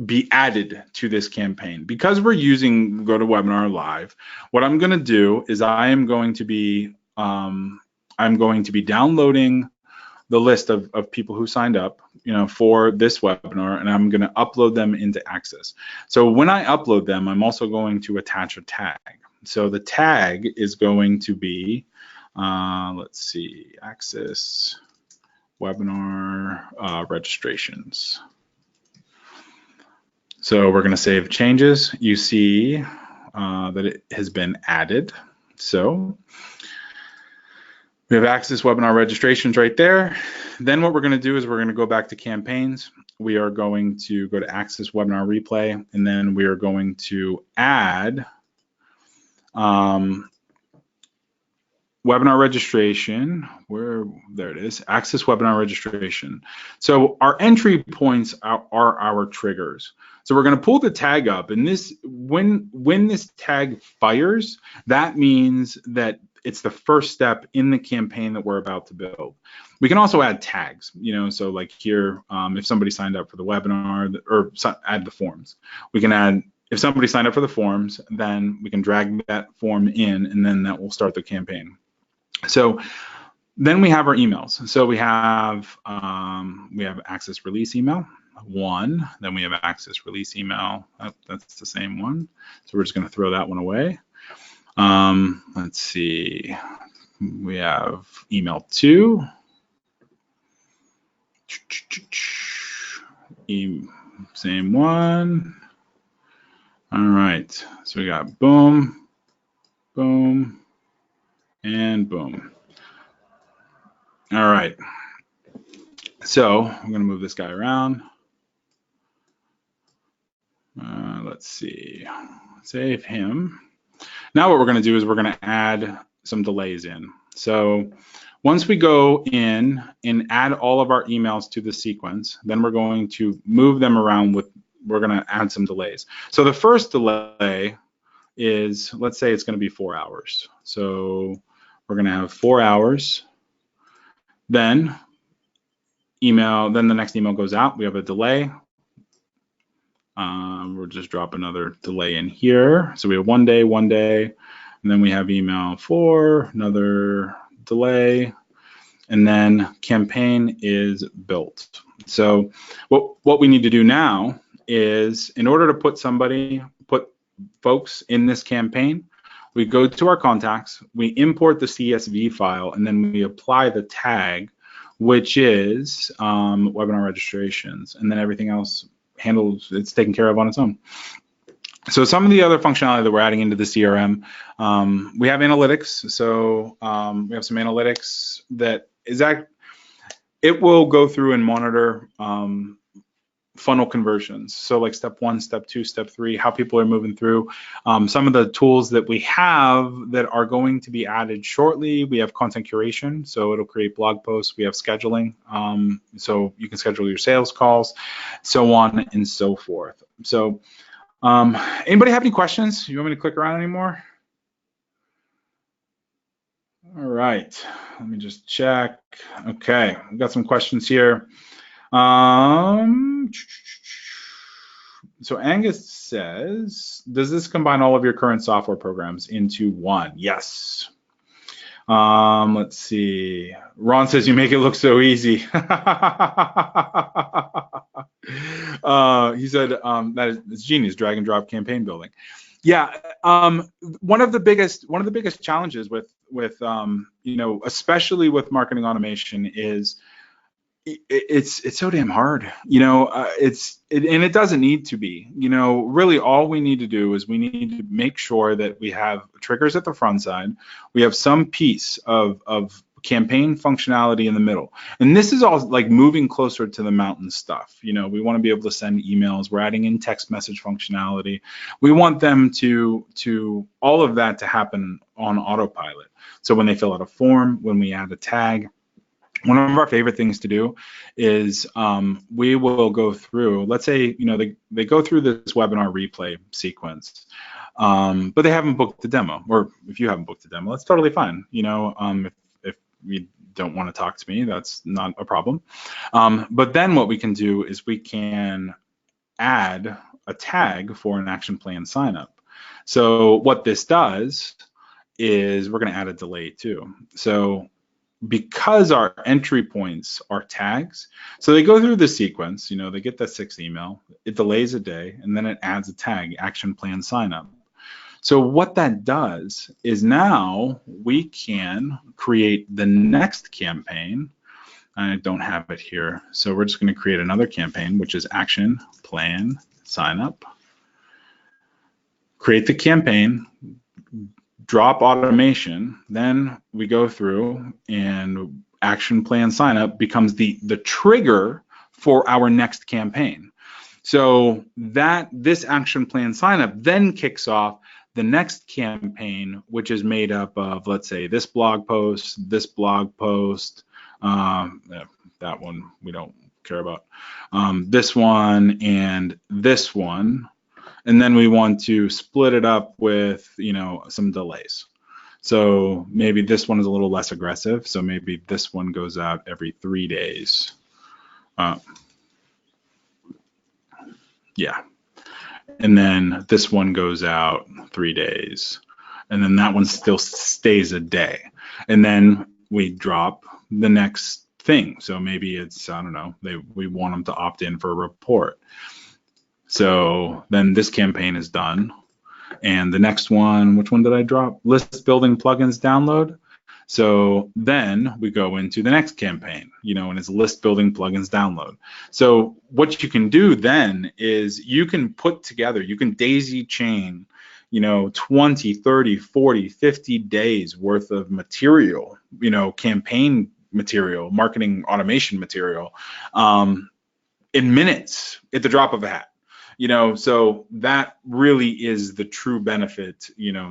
be added to this campaign. Because we're using GoToWebinar Live, what I'm going to do is I'm going to be downloading the list of people who signed up, for this webinar, and I'm going to upload them into Access. So when I upload them, I'm also going to attach a tag. So the tag is going to be, let's see, Access Webinar registrations. So we're going to save changes. You see that it has been added. So we have Access Webinar registrations right there. Then what we're going to do is we're going to go back to campaigns. We are going to go to Access Webinar Replay, and then we are going to add webinar registration, there it is, Access Webinar registration. So our entry points are our triggers. So we're going to pull the tag up, and when this tag fires, that means that it's the first step in the campaign that we're about to build. We can also add tags, so like here, if somebody signed up for the webinar, or add the forms, we can add. If somebody signed up for the forms, then we can drag that form in, and then that will start the campaign. So then we have our emails. So we have Access Release Email 1. Then we have Access Release Email. That's the same one. So we're just going to throw that one away. Let's see. We have Email 2. Same one. All right, so we got boom, boom, and boom. All right, so I'm gonna move this guy around. Let's see, save him. Now what we're gonna do is we're gonna add some delays in. So once we go in and add all of our emails to the sequence, then we're going to move them around we're going to add some delays. So the first delay is, let's say it's going to be 4 hours. So we're going to have 4 hours. Then the next email goes out. We have a delay. We'll just drop another delay in here. So we have 1 day, 1 day, and then we have email 4, another delay, and then campaign is built. So what we need to do now is, in order to put folks in this campaign, we go to our contacts, we import the CSV file, and then we apply the tag, which is webinar registrations, and then everything else it's taken care of on its own. So some of the other functionality that we're adding into the CRM, we have analytics. So we have some analytics it will go through and monitor funnel conversions. So like step 1, step 2, step 3, how people are moving through. Some of the tools that we have that are going to be added shortly, we have content curation, so it'll create blog posts. We have scheduling, so you can schedule your sales calls, so on and so forth. So anybody have any questions? You want me to click around anymore? All right, let me just check. Okay, we've got some questions here. So Angus says, does this combine all of your current software programs into one? Yes. Let's see. Ron says you make it look so easy. He said that is genius, drag and drop campaign building. Yeah, one of the biggest challenges with especially with marketing automation is it's so damn hard, and it doesn't need to be. Really all we need to do is we need to make sure that we have triggers at the front side, we have some piece of campaign functionality in the middle, and this is all like moving closer to the mountain stuff. We want to be able to send emails, we're adding in text message functionality, we want them to all of that to happen on autopilot. So when they fill out a form, when we add a tag, one of our favorite things to do is we will go through, let's say, they go through this webinar replay sequence, but they haven't booked the demo, or if you haven't booked the demo, that's totally fine. If you don't want to talk to me, that's not a problem. But then what we can do is we can add a tag for an action plan sign up. So what this does is we're going to add a delay too. So because our entry points are tags, so they go through the sequence, they get that 6th email, it delays a day, and then it adds a tag, action plan sign up. So what that does is now we can create the next campaign. I don't have it here, so we're just going to create another campaign, which is action plan sign up. Create the campaign, drop automation, then we go through and action plan sign up becomes the trigger for our next campaign. So this action plan sign up then kicks off the next campaign, which is made up of, let's say, this blog post, that one we don't care about, this one and this one. And then we want to split it up with, some delays. So maybe this one is a little less aggressive. So maybe this one goes out every 3 days. Yeah. And then this one goes out 3 days. And then that one still stays a day. And then we drop the next thing. So maybe it's, I don't know, we want them to opt in for a report. So then this campaign is done. And the next one, which one did I drop? List building plugins download. So then we go into the next campaign, and it's list building plugins download. So what you can do then is you can daisy chain, 20, 30, 40, 50 days worth of material, campaign material, marketing automation material, in minutes at the drop of a hat. So that really is the true benefit,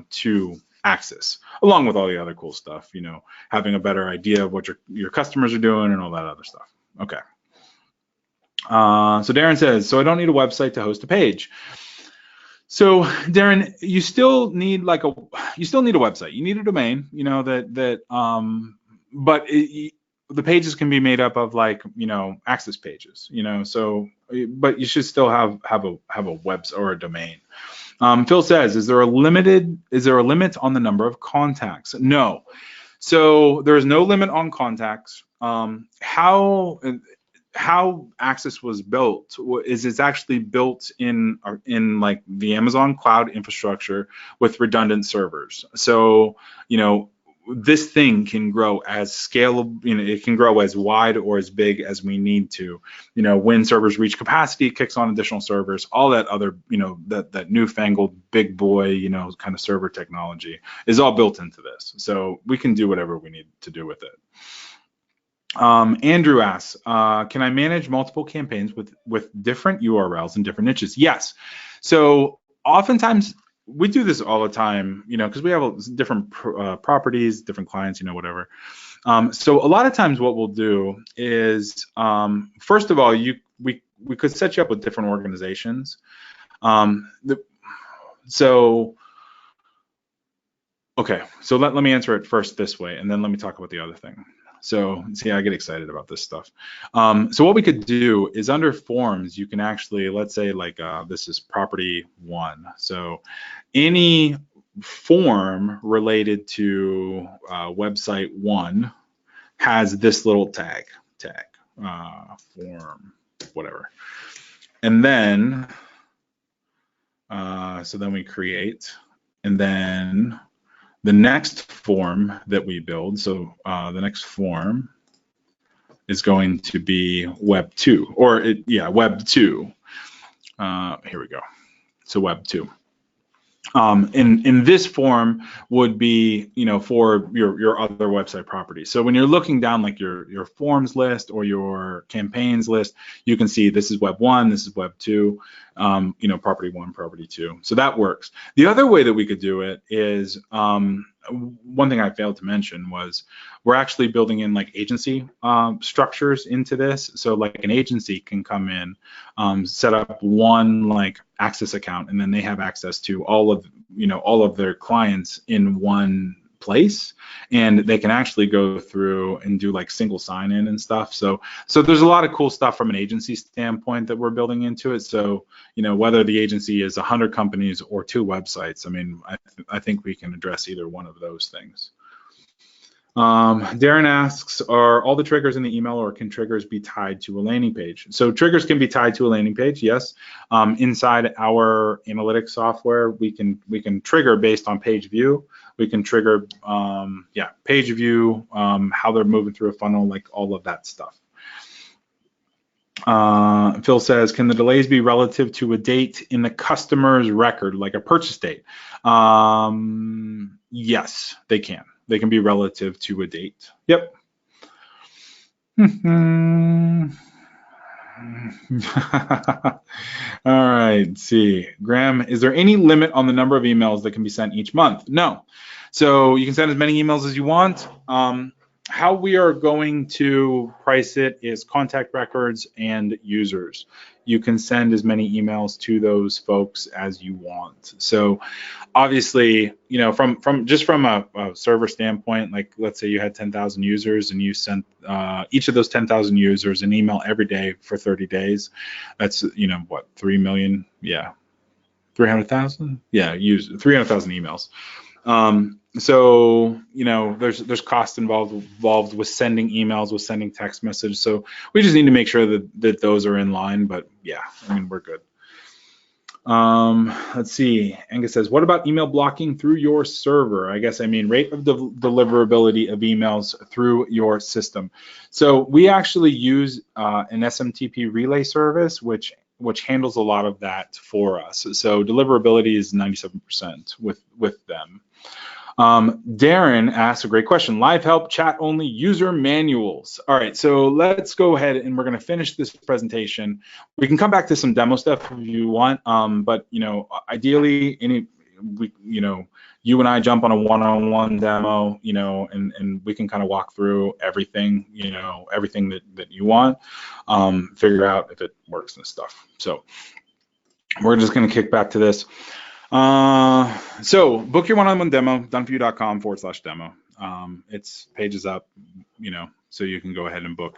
to Axis, along with all the other cool stuff, having a better idea of what your customers are doing and all that other stuff. Okay. So Darren says, so I don't need a website to host a page. So Darren, you still need a website. You need a domain, but the pages can be made up of Axis pages, so, but you should still have a website or a domain. Phil says, is there a limit on the number of contacts? No. So there is no limit on contacts. How Axis was built is it's actually built in the Amazon cloud infrastructure with redundant servers. So, this thing can grow as scalable, it can grow as wide or as big as we need to. When servers reach capacity, it kicks on additional servers, all that other, that newfangled big boy, kind of server technology is all built into this. So we can do whatever we need to do with it. Andrew asks, can I manage multiple campaigns with different URLs and different niches? Yes. So oftentimes we do this all the time, because we have different properties, different clients, whatever. So a lot of times what we'll do is, first of all, we could set you up with different organizations. Okay, so let me answer it first this way, and then let me talk about the other thing. So see, I get excited about this stuff. So what we could do is under forms, you can actually, let's say like this is property 1. So any form related to website 1 has this little tag, form, whatever. And then, so then we create, and then the next form that we build, so the next form is going to be Web 2, or Web 2. Here we go. So Web 2. In this form would be, for your other website properties. So when you're looking down like your forms list or your campaigns list, you can see this is Web 1, this is Web 2, property 1, property 2. So that works. The other way that we could do it is, one thing I failed to mention was we're actually building in like agency structures into this. So like an agency can come in, set up one like access account, and then they have access to all of their clients in one place, and they can actually go through and do like single sign-in and stuff. So there's a lot of cool stuff from an agency standpoint that we're building into it. So whether the agency is 100 companies or 2 websites, I mean, I think we can address either one of those things. Darren asks, are all the triggers in the email, or can triggers be tied to a landing page? So triggers can be tied to a landing page, yes. Inside our analytics software, we can trigger based on page view. We can trigger, page view, how they're moving through a funnel, like all of that stuff. Phil says, can the delays be relative to a date in the customer's record, like a purchase date? Yes, they can. They can be relative to a date. Yep. All right, let's see. Graham, is there any limit on the number of emails that can be sent each month? No. So you can send as many emails as you want. How we are going to price it is contact records and users. You can send as many emails to those folks as you want. So obviously, from a server standpoint, like let's say you had 10,000 users and you sent each of those 10,000 users an email every day for 30 days. That's, what, 3 million? Yeah. 300,000? Yeah, 300,000 emails. So there's cost involved with sending emails, with sending text messages. So we just need to make sure that those are in line. But yeah, I mean, we're good. Let's see. Angus says, what about email blocking through your server? I guess I mean rate of deliverability of emails through your system. So we actually use an SMTP relay service, which handles a lot of that for us. So deliverability is 97% with them. Darren asked a great question. Live help, chat only, user manuals. All right, so let's go ahead and we're going to finish this presentation. We can come back to some demo stuff if you want, but ideally, you and I jump on a one-on-one demo, and we can kind of walk through everything, everything that you want, figure out if it works and stuff. So we're just going to kick back to this. So book your one-on-one demo, doneforyou.com/demo. It's pages up, so you can go ahead and book.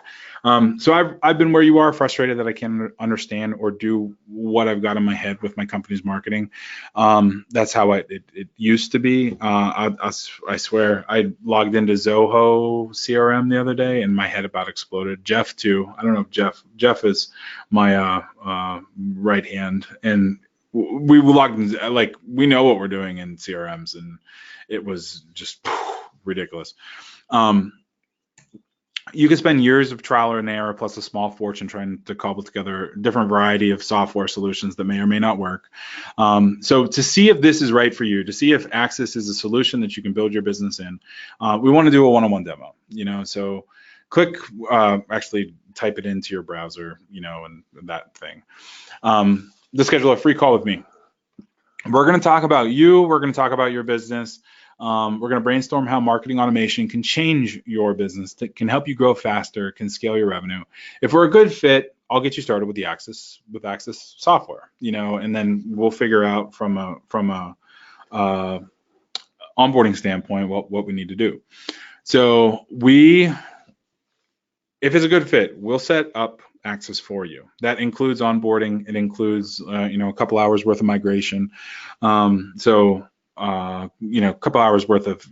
So I've been where you are, frustrated that I can't understand or do what I've got in my head with my company's marketing. That's how it used to be. I swear, I logged into Zoho CRM the other day and my head about exploded. Jeff too. I don't know if Jeff is my right hand, and we logged in, like we know what we're doing in CRMs, and it was just ridiculous. You can spend years of trial and error plus a small fortune trying to cobble together a different variety of software solutions that may or may not work. So to see if this is right for you, to see if Access is a solution that you can build your business in, we want to do a one-on-one demo. So actually type it into your browser, and that thing. To schedule a free call with me. We're going to talk about you. We're going to talk about your business. We're going to brainstorm how marketing automation can change your business, that can help you grow faster, can scale your revenue. If we're a good fit, I'll get you started with Access software, and then we'll figure out from a onboarding standpoint what we need to do. So if it's a good fit, we'll set up Access for you. That includes onboarding. It includes, a couple hours worth of migration. A couple hours worth of,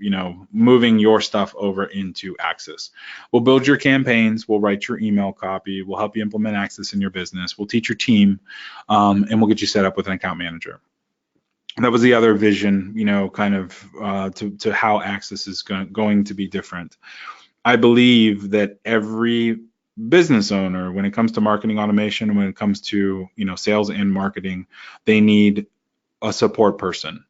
moving your stuff over into Access. We'll build your campaigns. We'll write your email copy. We'll help you implement Access in your business. We'll teach your team, and we'll get you set up with an account manager. That was the other vision, to how Access is going to be different. I believe that every business owner, when it comes to marketing automation, when it comes to sales and marketing, they need a support person.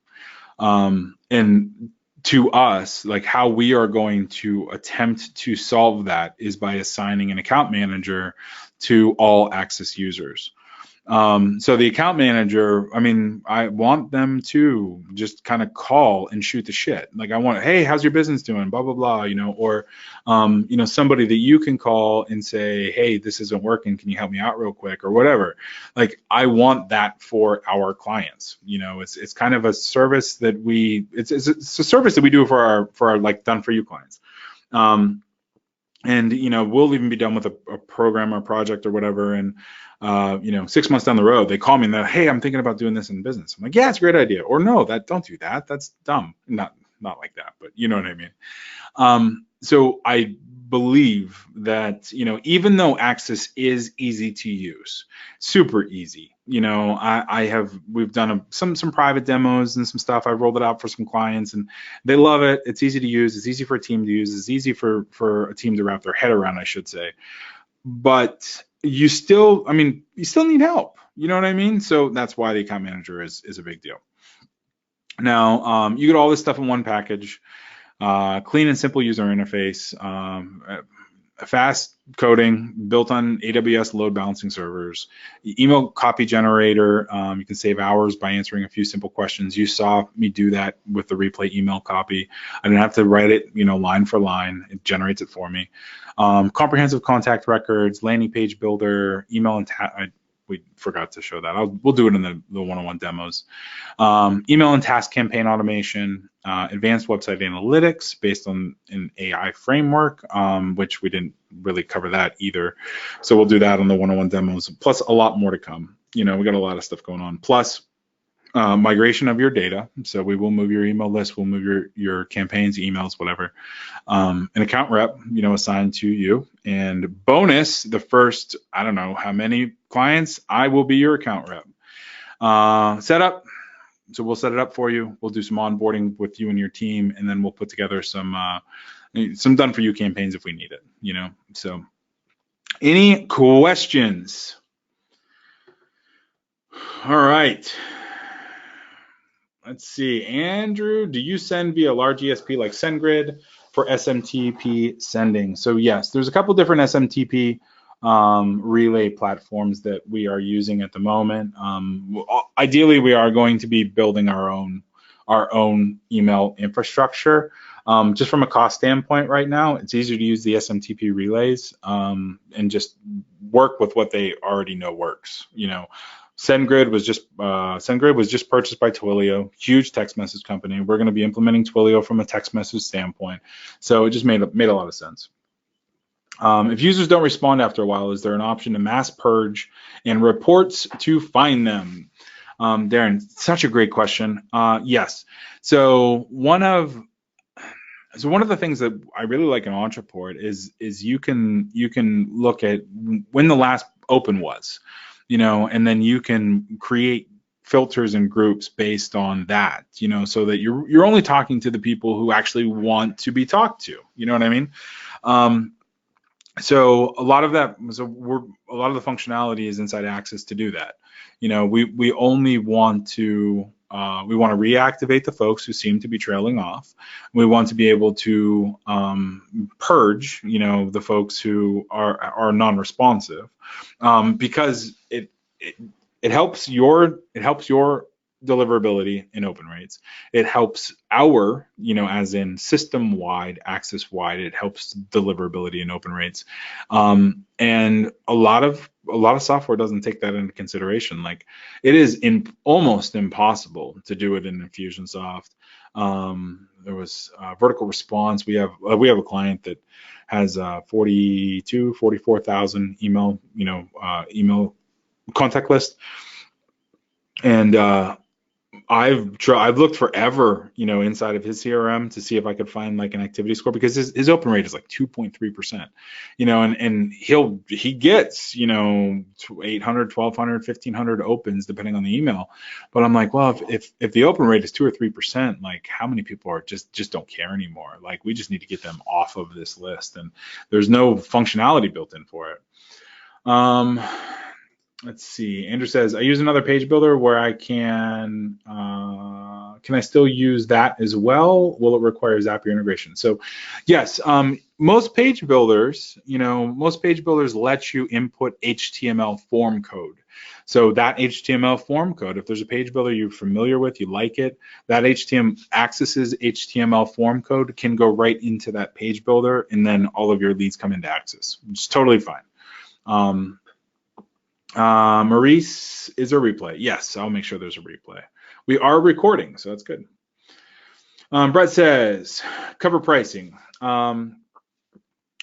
And to us, like, how we are going to attempt to solve that is by assigning an account manager to all Access users. So the account manager, I want them to just kind of call and shoot the shit. Like, I want, hey, how's your business doing? Blah, blah, blah, or, somebody that you can call and say, hey, this isn't working. Can you help me out real quick or whatever? Like, I want that for our clients. It's kind of a service that it's a service that we do for our like done for you clients. And, we'll even be done with a program or project or whatever. And, 6 months down the road, they call me and they're, hey, I'm thinking about doing this in business. I'm like, yeah, it's a great idea. Or no, don't do that. That's dumb. Not like that, but you know what I mean? So I believe that, even though Access is easy to use, super easy, we've done some private demos and some stuff. I've rolled it out for some clients and they love it. It's easy to use. It's easy for a team to use. It's easy for a team to wrap their head around, I should say. But you still need help. You know what I mean? So that's why the account manager is a big deal. Now, you get all this stuff in one package, clean and simple user interface, fast coding built on AWS load balancing servers, email copy generator. You can save hours by answering a few simple questions. You saw me do that with the replay email copy. I didn't have to write it, line for line. It generates it for me. Comprehensive contact records, landing page builder, email and we forgot to show that. We'll do it in the one-on-one demos. Email and task campaign automation, advanced website analytics based on an AI framework, which we didn't really cover that either. So we'll do that on the one-on-one demos, plus a lot more to come. We got a lot of stuff going on. Plus migration of your data. So we will move your email list, we'll move your campaigns, emails, whatever. An account rep, assigned to you. And bonus, the first, I don't know how many clients, I will be your account rep. Setup. So we'll set it up for you. We'll do some onboarding with you and your team, and then we'll put together some done for you campaigns if we need it, So any questions? All right. Let's see, Andrew, do you send via large ESP like SendGrid for SMTP sending? So yes, there's a couple different SMTP relay platforms that we are using at the moment. Ideally, we are going to be building our own email infrastructure. Just from a cost standpoint right now, it's easier to use the SMTP relays and just work with what they already know works, SendGrid was just purchased by Twilio, huge text message company. We're going to be implementing Twilio from a text message standpoint, so it just made a lot of sense. If users don't respond after a while, is there an option to mass purge and reports to find them? Darren, such a great question. Yes. So one of the things that I really like in Ontraport is you can look at when the last open was. And then you can create filters and groups based on that, so that you're only talking to the people who actually want to be talked to. You know what I mean? So a lot of the functionality is inside Access to do that. We only want to reactivate the folks who seem to be trailing off. We want to be able to purge, the folks who are non-responsive, because it helps your deliverability in open rates. It helps our, as in system-wide, access-wide, it helps deliverability in open rates. And a lot of software doesn't take that into consideration. Like, it is almost impossible to do it in Infusionsoft. There was vertical response. We have a client that has 44,000 email contact list, and I've looked forever, inside of his CRM to see if I could find like an activity score, because his open rate is like 2.3%, and he gets, 800, 1,200, 1,500 opens depending on the email. But I'm like, well, if the open rate is 2 or 3%, like, how many people are just don't care anymore? Like, we just need to get them off of this list, and there's no functionality built in for it. Let's see. Andrew says, I use another page builder where I can I still use that as well? Will it require Zapier integration? So yes, most page builders let you input HTML form code. So that HTML form code, if there's a page builder you're familiar with, you like it, that Access's HTML form code can go right into that page builder, and then all of your leads come into Access, which is totally fine. Maurice, is there a replay? Yes, I'll make sure there's a replay. We are recording, so that's good. Brett says, cover pricing. So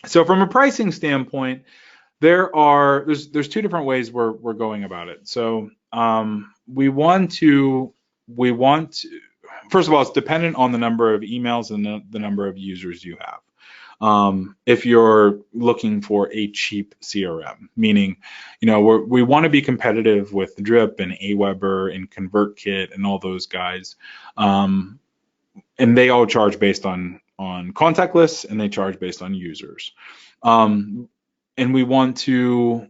from a pricing standpoint, there's 2 different ways we're going about it. So we want to, first of all, it's dependent on the number of emails and the number of users you have. If you're looking for a cheap CRM, meaning, we want to be competitive with Drip and Aweber and ConvertKit and all those guys. And they all charge based on contact lists, and they charge based on users. And we want to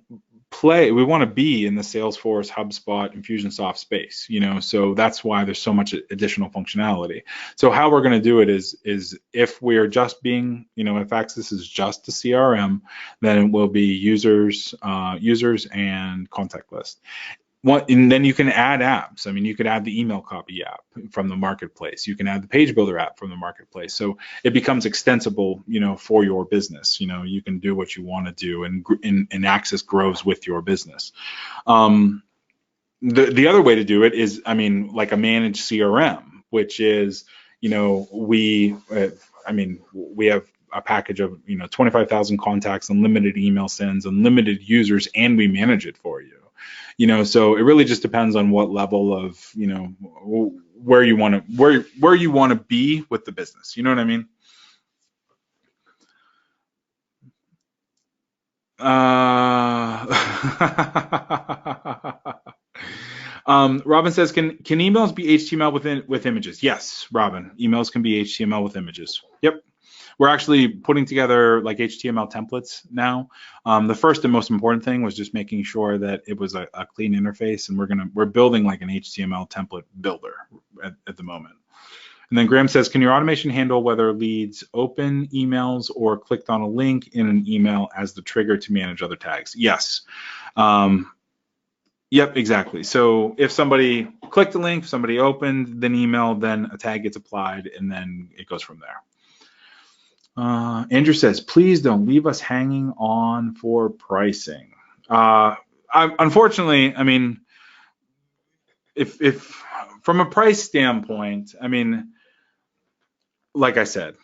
be in the Salesforce, HubSpot, Infusionsoft space, so that's why there's so much additional functionality. So how we're going to do it is if we're just being, if Access is just a CRM, then it will be users and contact list. And then you can add apps. I mean, you could add the email copy app from the marketplace. You can add the page builder app from the marketplace. So it becomes extensible, for your business. You can do what you want to do, and Access grows with your business. The other way to do it is, like a managed CRM, which is, we have a package of 25,000 contacts, unlimited email sends, unlimited users, and we manage it for you. So it really just depends on what level of, where you want to be with the business. You know what I mean? Robin says, can emails be HTML with images? Yes, Robin, emails can be HTML with images. Yep. We're actually putting together like HTML templates now. The first and most important thing was just making sure that it was a clean interface, and we're building like an HTML template builder at the moment. And then Graham says, can your automation handle whether leads open emails or clicked on a link in an email as the trigger to manage other tags? Yes. Yep, exactly. So if somebody clicked the link, somebody opened an email, then a tag gets applied, and then it goes from there. Andrew says, please don't leave us hanging on for pricing. Unfortunately, if from a price standpoint, like I said,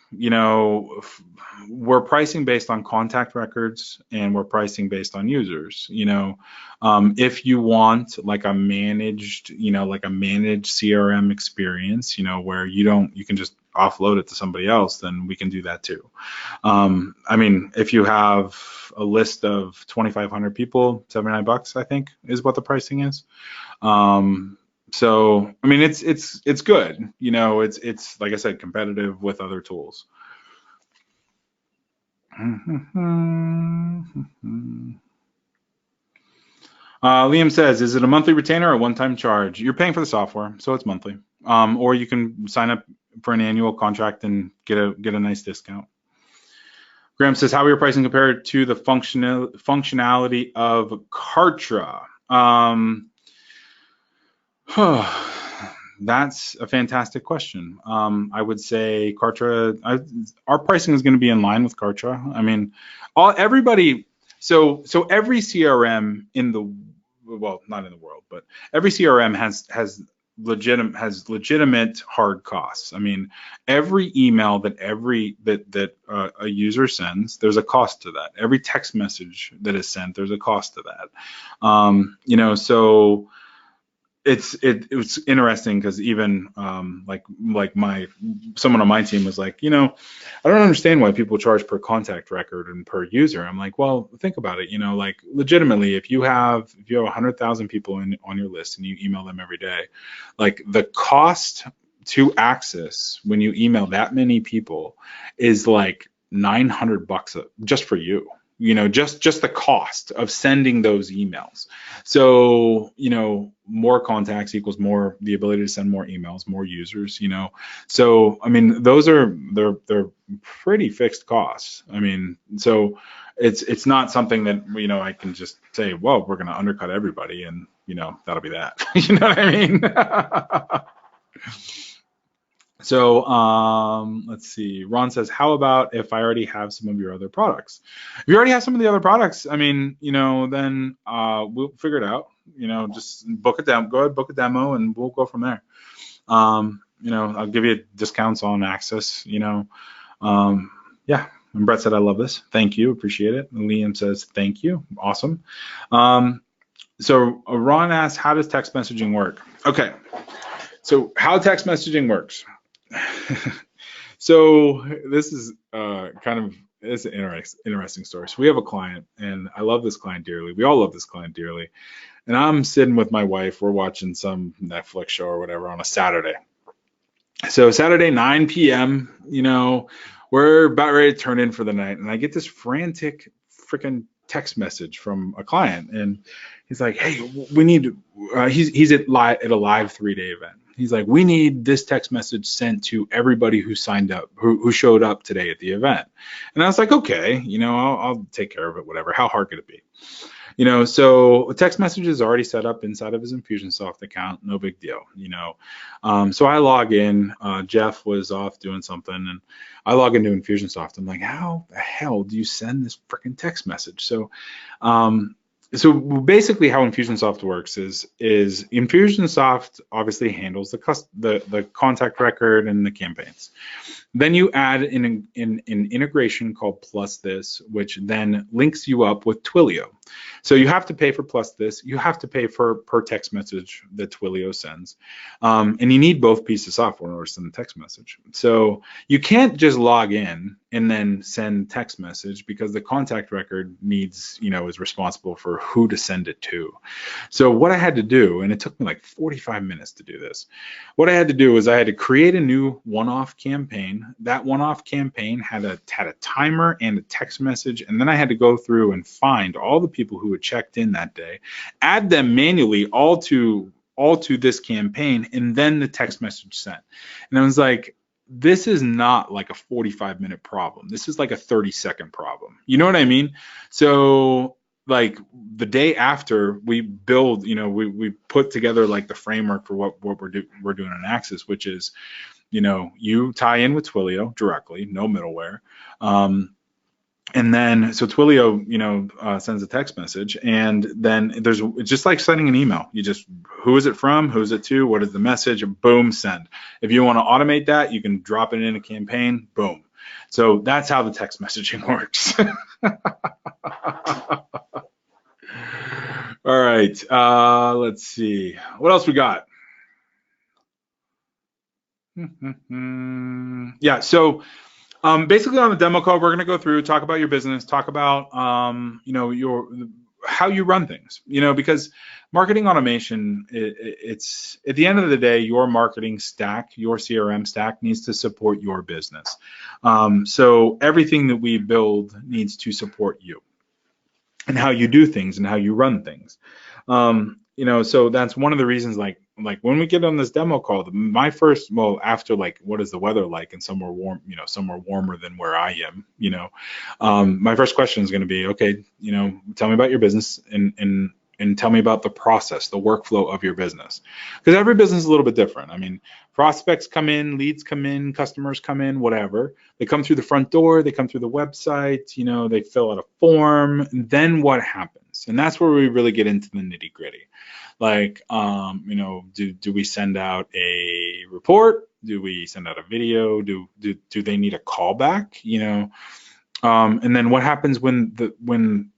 we're pricing based on contact records, and we're pricing based on users. If you want like a managed CRM experience, where you can just offload it to somebody else, then we can do that too. If you have a list of 2,500 people, $79, I think, is what the pricing is. So it's good. It's like I said, competitive with other tools. Liam says, is it a monthly retainer or a one-time charge? You're paying for the software, so it's monthly. or you can sign up for an annual contract and get a nice discount. Graham says, how are your pricing compared to the functionality of Kartra? That's a fantastic question. I would say Kartra, our pricing is going to be in line with Kartra. I mean, everybody. So every CRM in the, well, not in the world, but every CRM has legitimate hard costs. I mean, every email that a user sends, there's a cost to that. Every text message that is sent, there's a cost to that. So it's interesting because even like someone on my team was like, I don't understand why people charge per contact record and per user. I'm like, well, think about it. Like legitimately, if you have 100,000 people on your list and you email them every day, like the cost to access when you email that many people is like $900 just for you. Just the cost of sending those emails. So, more contacts equals more the ability to send more emails, more users, So, I mean, they're pretty fixed costs. I mean, so it's not something that, I can just say, well, we're going to undercut everybody and, that'll be that. You know what I mean? So let's see. Ron says, how about if I already have some of your other products? If you already have some of the other products, I mean, then we'll figure it out. Just book a demo. Go ahead, book a demo, and we'll go from there. I'll give you discounts on access. Yeah. And Brett said, I love this. Thank you. Appreciate it. And Liam says, thank you. Awesome. So Ron asks, how does text messaging work? Okay. So how text messaging works. So this is it's an interesting story. So we have a client, and I love this client dearly. We all love this client dearly. And I'm sitting with my wife. We're watching some Netflix show or whatever on a Saturday. So Saturday, 9 p.m., we're about ready to turn in for the night. And I get this frantic freaking text message from a client. And he's like, hey, we need, he's at a live 3-day event. He's like, we need this text message sent to everybody who signed up, who showed up today at the event. And I was like, okay, I'll take care of it, whatever. How hard could it be? So a text message is already set up inside of his Infusionsoft account. No big deal, So I log in. Jeff was off doing something, and I log into Infusionsoft. I'm like, how the hell do you send this freaking text message? So basically how Infusionsoft works is Infusionsoft obviously handles the contact record and the campaigns. Then you add an integration called Plus This, which then links you up with Twilio. So you have to pay for Plus This. You have to pay for per text message that Twilio sends. And you need both pieces of software in order to send the text message. So you can't just log in and then send text message because the contact record needs, is responsible for who to send it to. So what I had to do, and it took me like 45 minutes to do this, what I had to do was I had to create a new one-off campaign. That one-off campaign had a timer and a text message, and then I had to go through and find all the people who had checked in that day, add them manually all to this campaign, and then the text message sent. And I was like, this is not like a 45-minute problem. This is like a 30-second problem. You know what I mean? So like the day after we build, we put together like the framework for what we're doing on Axis, which is, you tie in with Twilio directly, no middleware. And then, so Twilio, sends a text message, and then it's just like sending an email. You just, who is it from? Who is it to? What is the message? Boom, send. If you want to automate that, you can drop it in a campaign, boom. So that's how the text messaging works. All right, let's see. What else we got? Yeah, so basically on the demo call, we're going to go through, talk about your business, talk about, how you run things, because marketing automation, it's at the end of the day, your marketing stack, your CRM stack needs to support your business. So everything that we build needs to support you and how you do things and how you run things. so that's one of the reasons, like when we get on this demo call, my first, well, after like, what is the weather like? And somewhere warm, somewhere warmer than where I am, my first question is going to be, okay, tell me about your business, and tell me about the process, the workflow of your business. Because every business is a little bit different. I mean, prospects come in, leads come in, customers come in, whatever. They come through the front door, they come through the website, they fill out a form, and then what happens? And that's where we really get into the nitty gritty. Like, do we send out a report? Do we send out a video? Do they need a callback? And then what happens when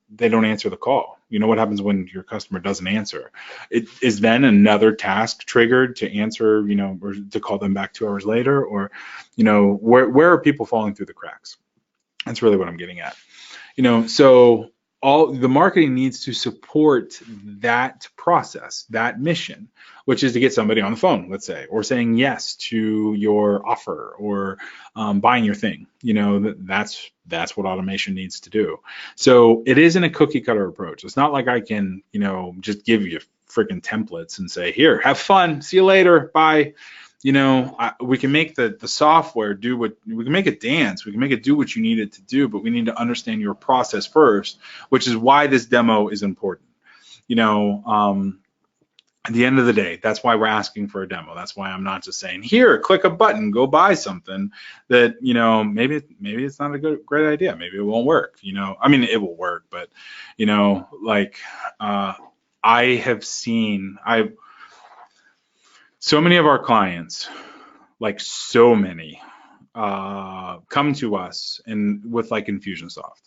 they don't answer the call? What happens when your customer doesn't answer? It is then another task triggered to answer, or to call them back 2 hours later, or, where are people falling through the cracks? That's really what I'm getting at. So all the marketing needs to support that process, that mission, which is to get somebody on the phone, let's say, or saying yes to your offer, or buying your thing. That's what automation needs to do. So it isn't a cookie cutter approach. It's not like I can, just give you freaking templates and say, here, have fun, see you later, bye. We can make the software do what, we can make it dance, we can make it do what you need it to do, but we need to understand your process first, which is why this demo is important. At the end of the day, that's why we're asking for a demo. That's why I'm not just saying, here, click a button, go buy something that, maybe it's not a great idea. Maybe it won't work. I mean, it will work, but, I have seen, so many of our clients, like so many, come to us with like Infusionsoft.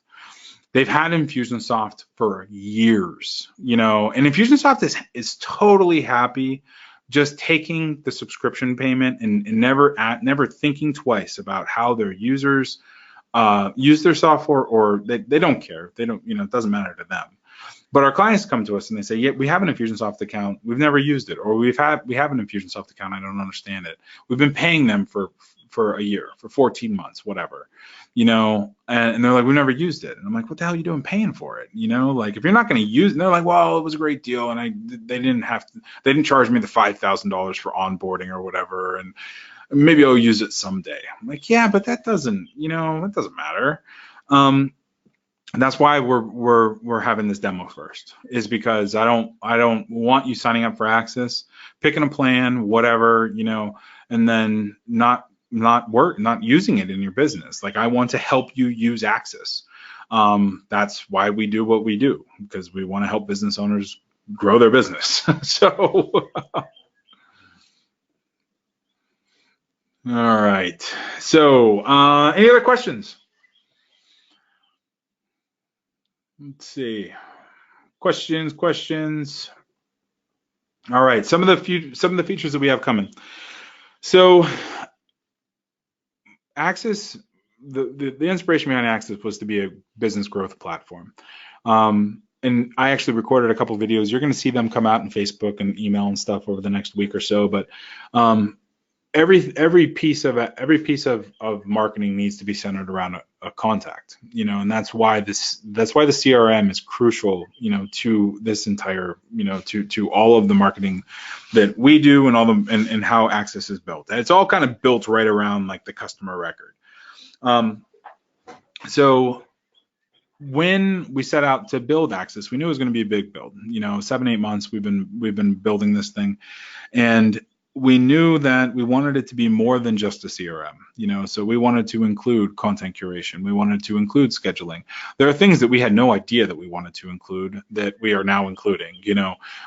They've had Infusionsoft for years, and Infusionsoft is totally happy just taking the subscription payment and never thinking twice about how their users use their software, or they don't care. They don't, it doesn't matter to them. But our clients come to us and they say, yeah, we have an Infusionsoft account, we've never used it, or we have an Infusionsoft account, I don't understand it. We've been paying them for a year, for 14 months, whatever, and they're like, we've never used it. And I'm like, what the hell are you doing paying for it? Like, if you're not going to use it, and they're like, well, it was a great deal, and they didn't charge me the $5,000 for onboarding or whatever, and maybe I'll use it someday. I'm like, yeah, but that doesn't matter. And that's why we're having this demo first, is because I don't want you signing up for Access, picking a plan, whatever, and then not using it in your business. Like, I want to help you use Access. That's why we do what we do, because we want to help business owners grow their business. So, all right. So, any other questions? Let's see. Questions. All right. Some of the features that we have coming. So, Access, the inspiration behind Access was to be a business growth platform. And I actually recorded a couple of videos. You're going to see them come out in Facebook and email and stuff over the next week or so. But every piece of marketing needs to be centered around a contact, and that's why the CRM is crucial, to this entire, to all of the marketing that we do, and how Access is built. And it's all kind of built right around like the customer record. So when we set out to build Access, we knew it was going to be a big build. 7-8 months we've been building this thing, and we knew that we wanted it to be more than just a CRM, so we wanted to include content curation. We wanted to include scheduling. There are things that we had no idea that we wanted to include that we are now including.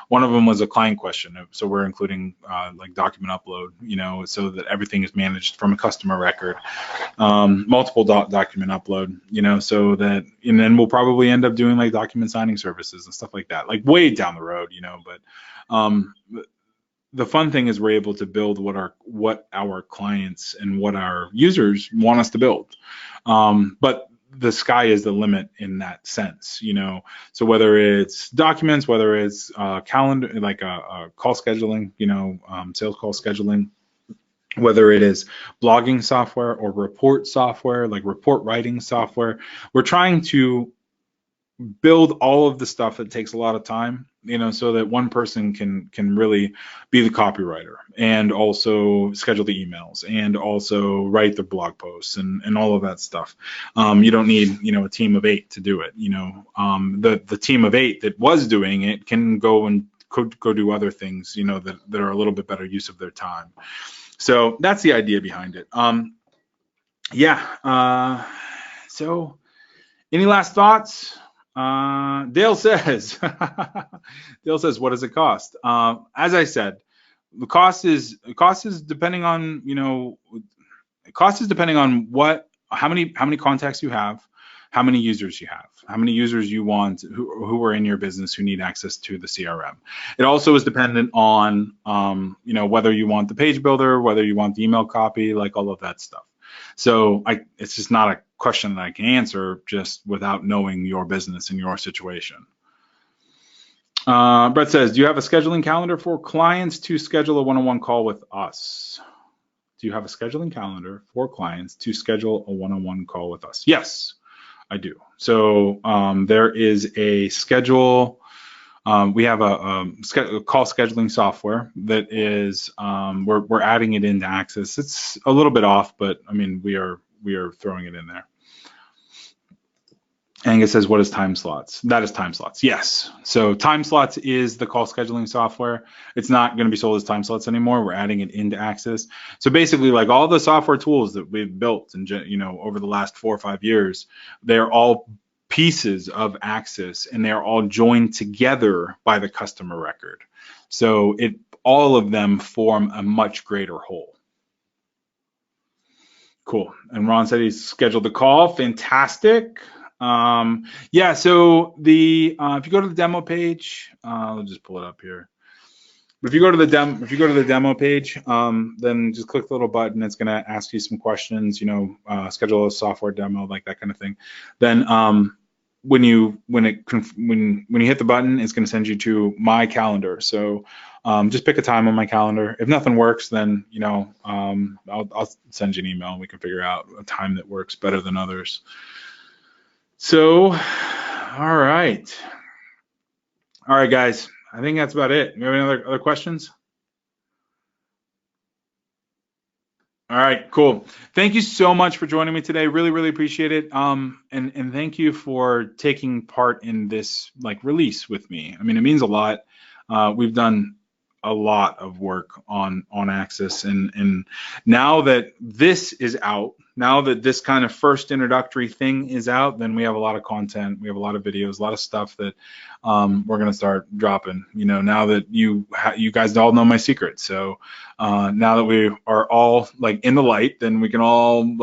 One of them was a client question. So we're including like document upload, so that everything is managed from a customer record, multiple document upload, so that, and then we'll probably end up doing like document signing services and stuff like that, like way down the road, but the fun thing is we're able to build what our clients and what our users want us to build. But the sky is the limit in that sense, So whether it's documents, whether it's calendar, like a call scheduling, sales call scheduling, whether it is blogging software or report software, like report writing software, we're trying to build all of the stuff that takes a lot of time, so that one person can really be the copywriter and also schedule the emails and also write the blog posts and all of that stuff. You don't need, a team of 8 to do it. The team of 8 that was doing it can go and go do other things, that are a little bit better use of their time. So that's the idea behind it. So any last thoughts? Dale says, what does it cost? As I said, the cost is depending on, how many contacts you have, how many users you have, how many users you want who are in your business who need access to the CRM. It also is dependent on, whether you want the page builder, whether you want the email copy, like all of that stuff. So it's just not a question that I can answer just without knowing your business and your situation. Brett says, do you have a scheduling calendar for clients to schedule a one-on-one call with us? Do you have a scheduling calendar for clients to schedule a one-on-one call with us? Yes, I do. So there is a schedule. We have a call scheduling software that is, we're adding it into Access. It's a little bit off, but I mean, we are throwing it in there. Angus says, what is time slots? That is time slots. Yes. So time slots is the call scheduling software. It's not going to be sold as time slots anymore. We're adding it into Access. So basically, like all the software tools that we've built and, over the last 4 or 5 years, they're all pieces of Access, and they're all joined together by the customer record. So all of them form a much greater whole. Cool. And Ron said he's scheduled the call. Fantastic. Yeah. So if you go to the demo page, I'll just pull it up here. But if you go to the demo page, then just click the little button. It's going to ask you some questions, schedule a software demo, like that kind of thing. Then when you hit the button, it's going to send you to my calendar. So just pick a time on my calendar. If nothing works, then I'll send you an email and we can figure out a time that works better than others. So, all right, guys. I think that's about it. You have any other questions? All right, cool. Thank you so much for joining me today. Really, really appreciate it. And thank you for taking part in this release with me. I mean, it means a lot. We've done a lot of work on Access, and now that this is out, now that this kind of first introductory thing is out, then we have a lot of content, we have a lot of videos, a lot of stuff that we're going to start dropping, now that you guys all know my secret. So now that we are all in the light, then we can all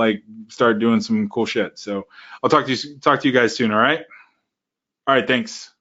start doing some cool shit. So I'll talk to you guys soon. All right, thanks.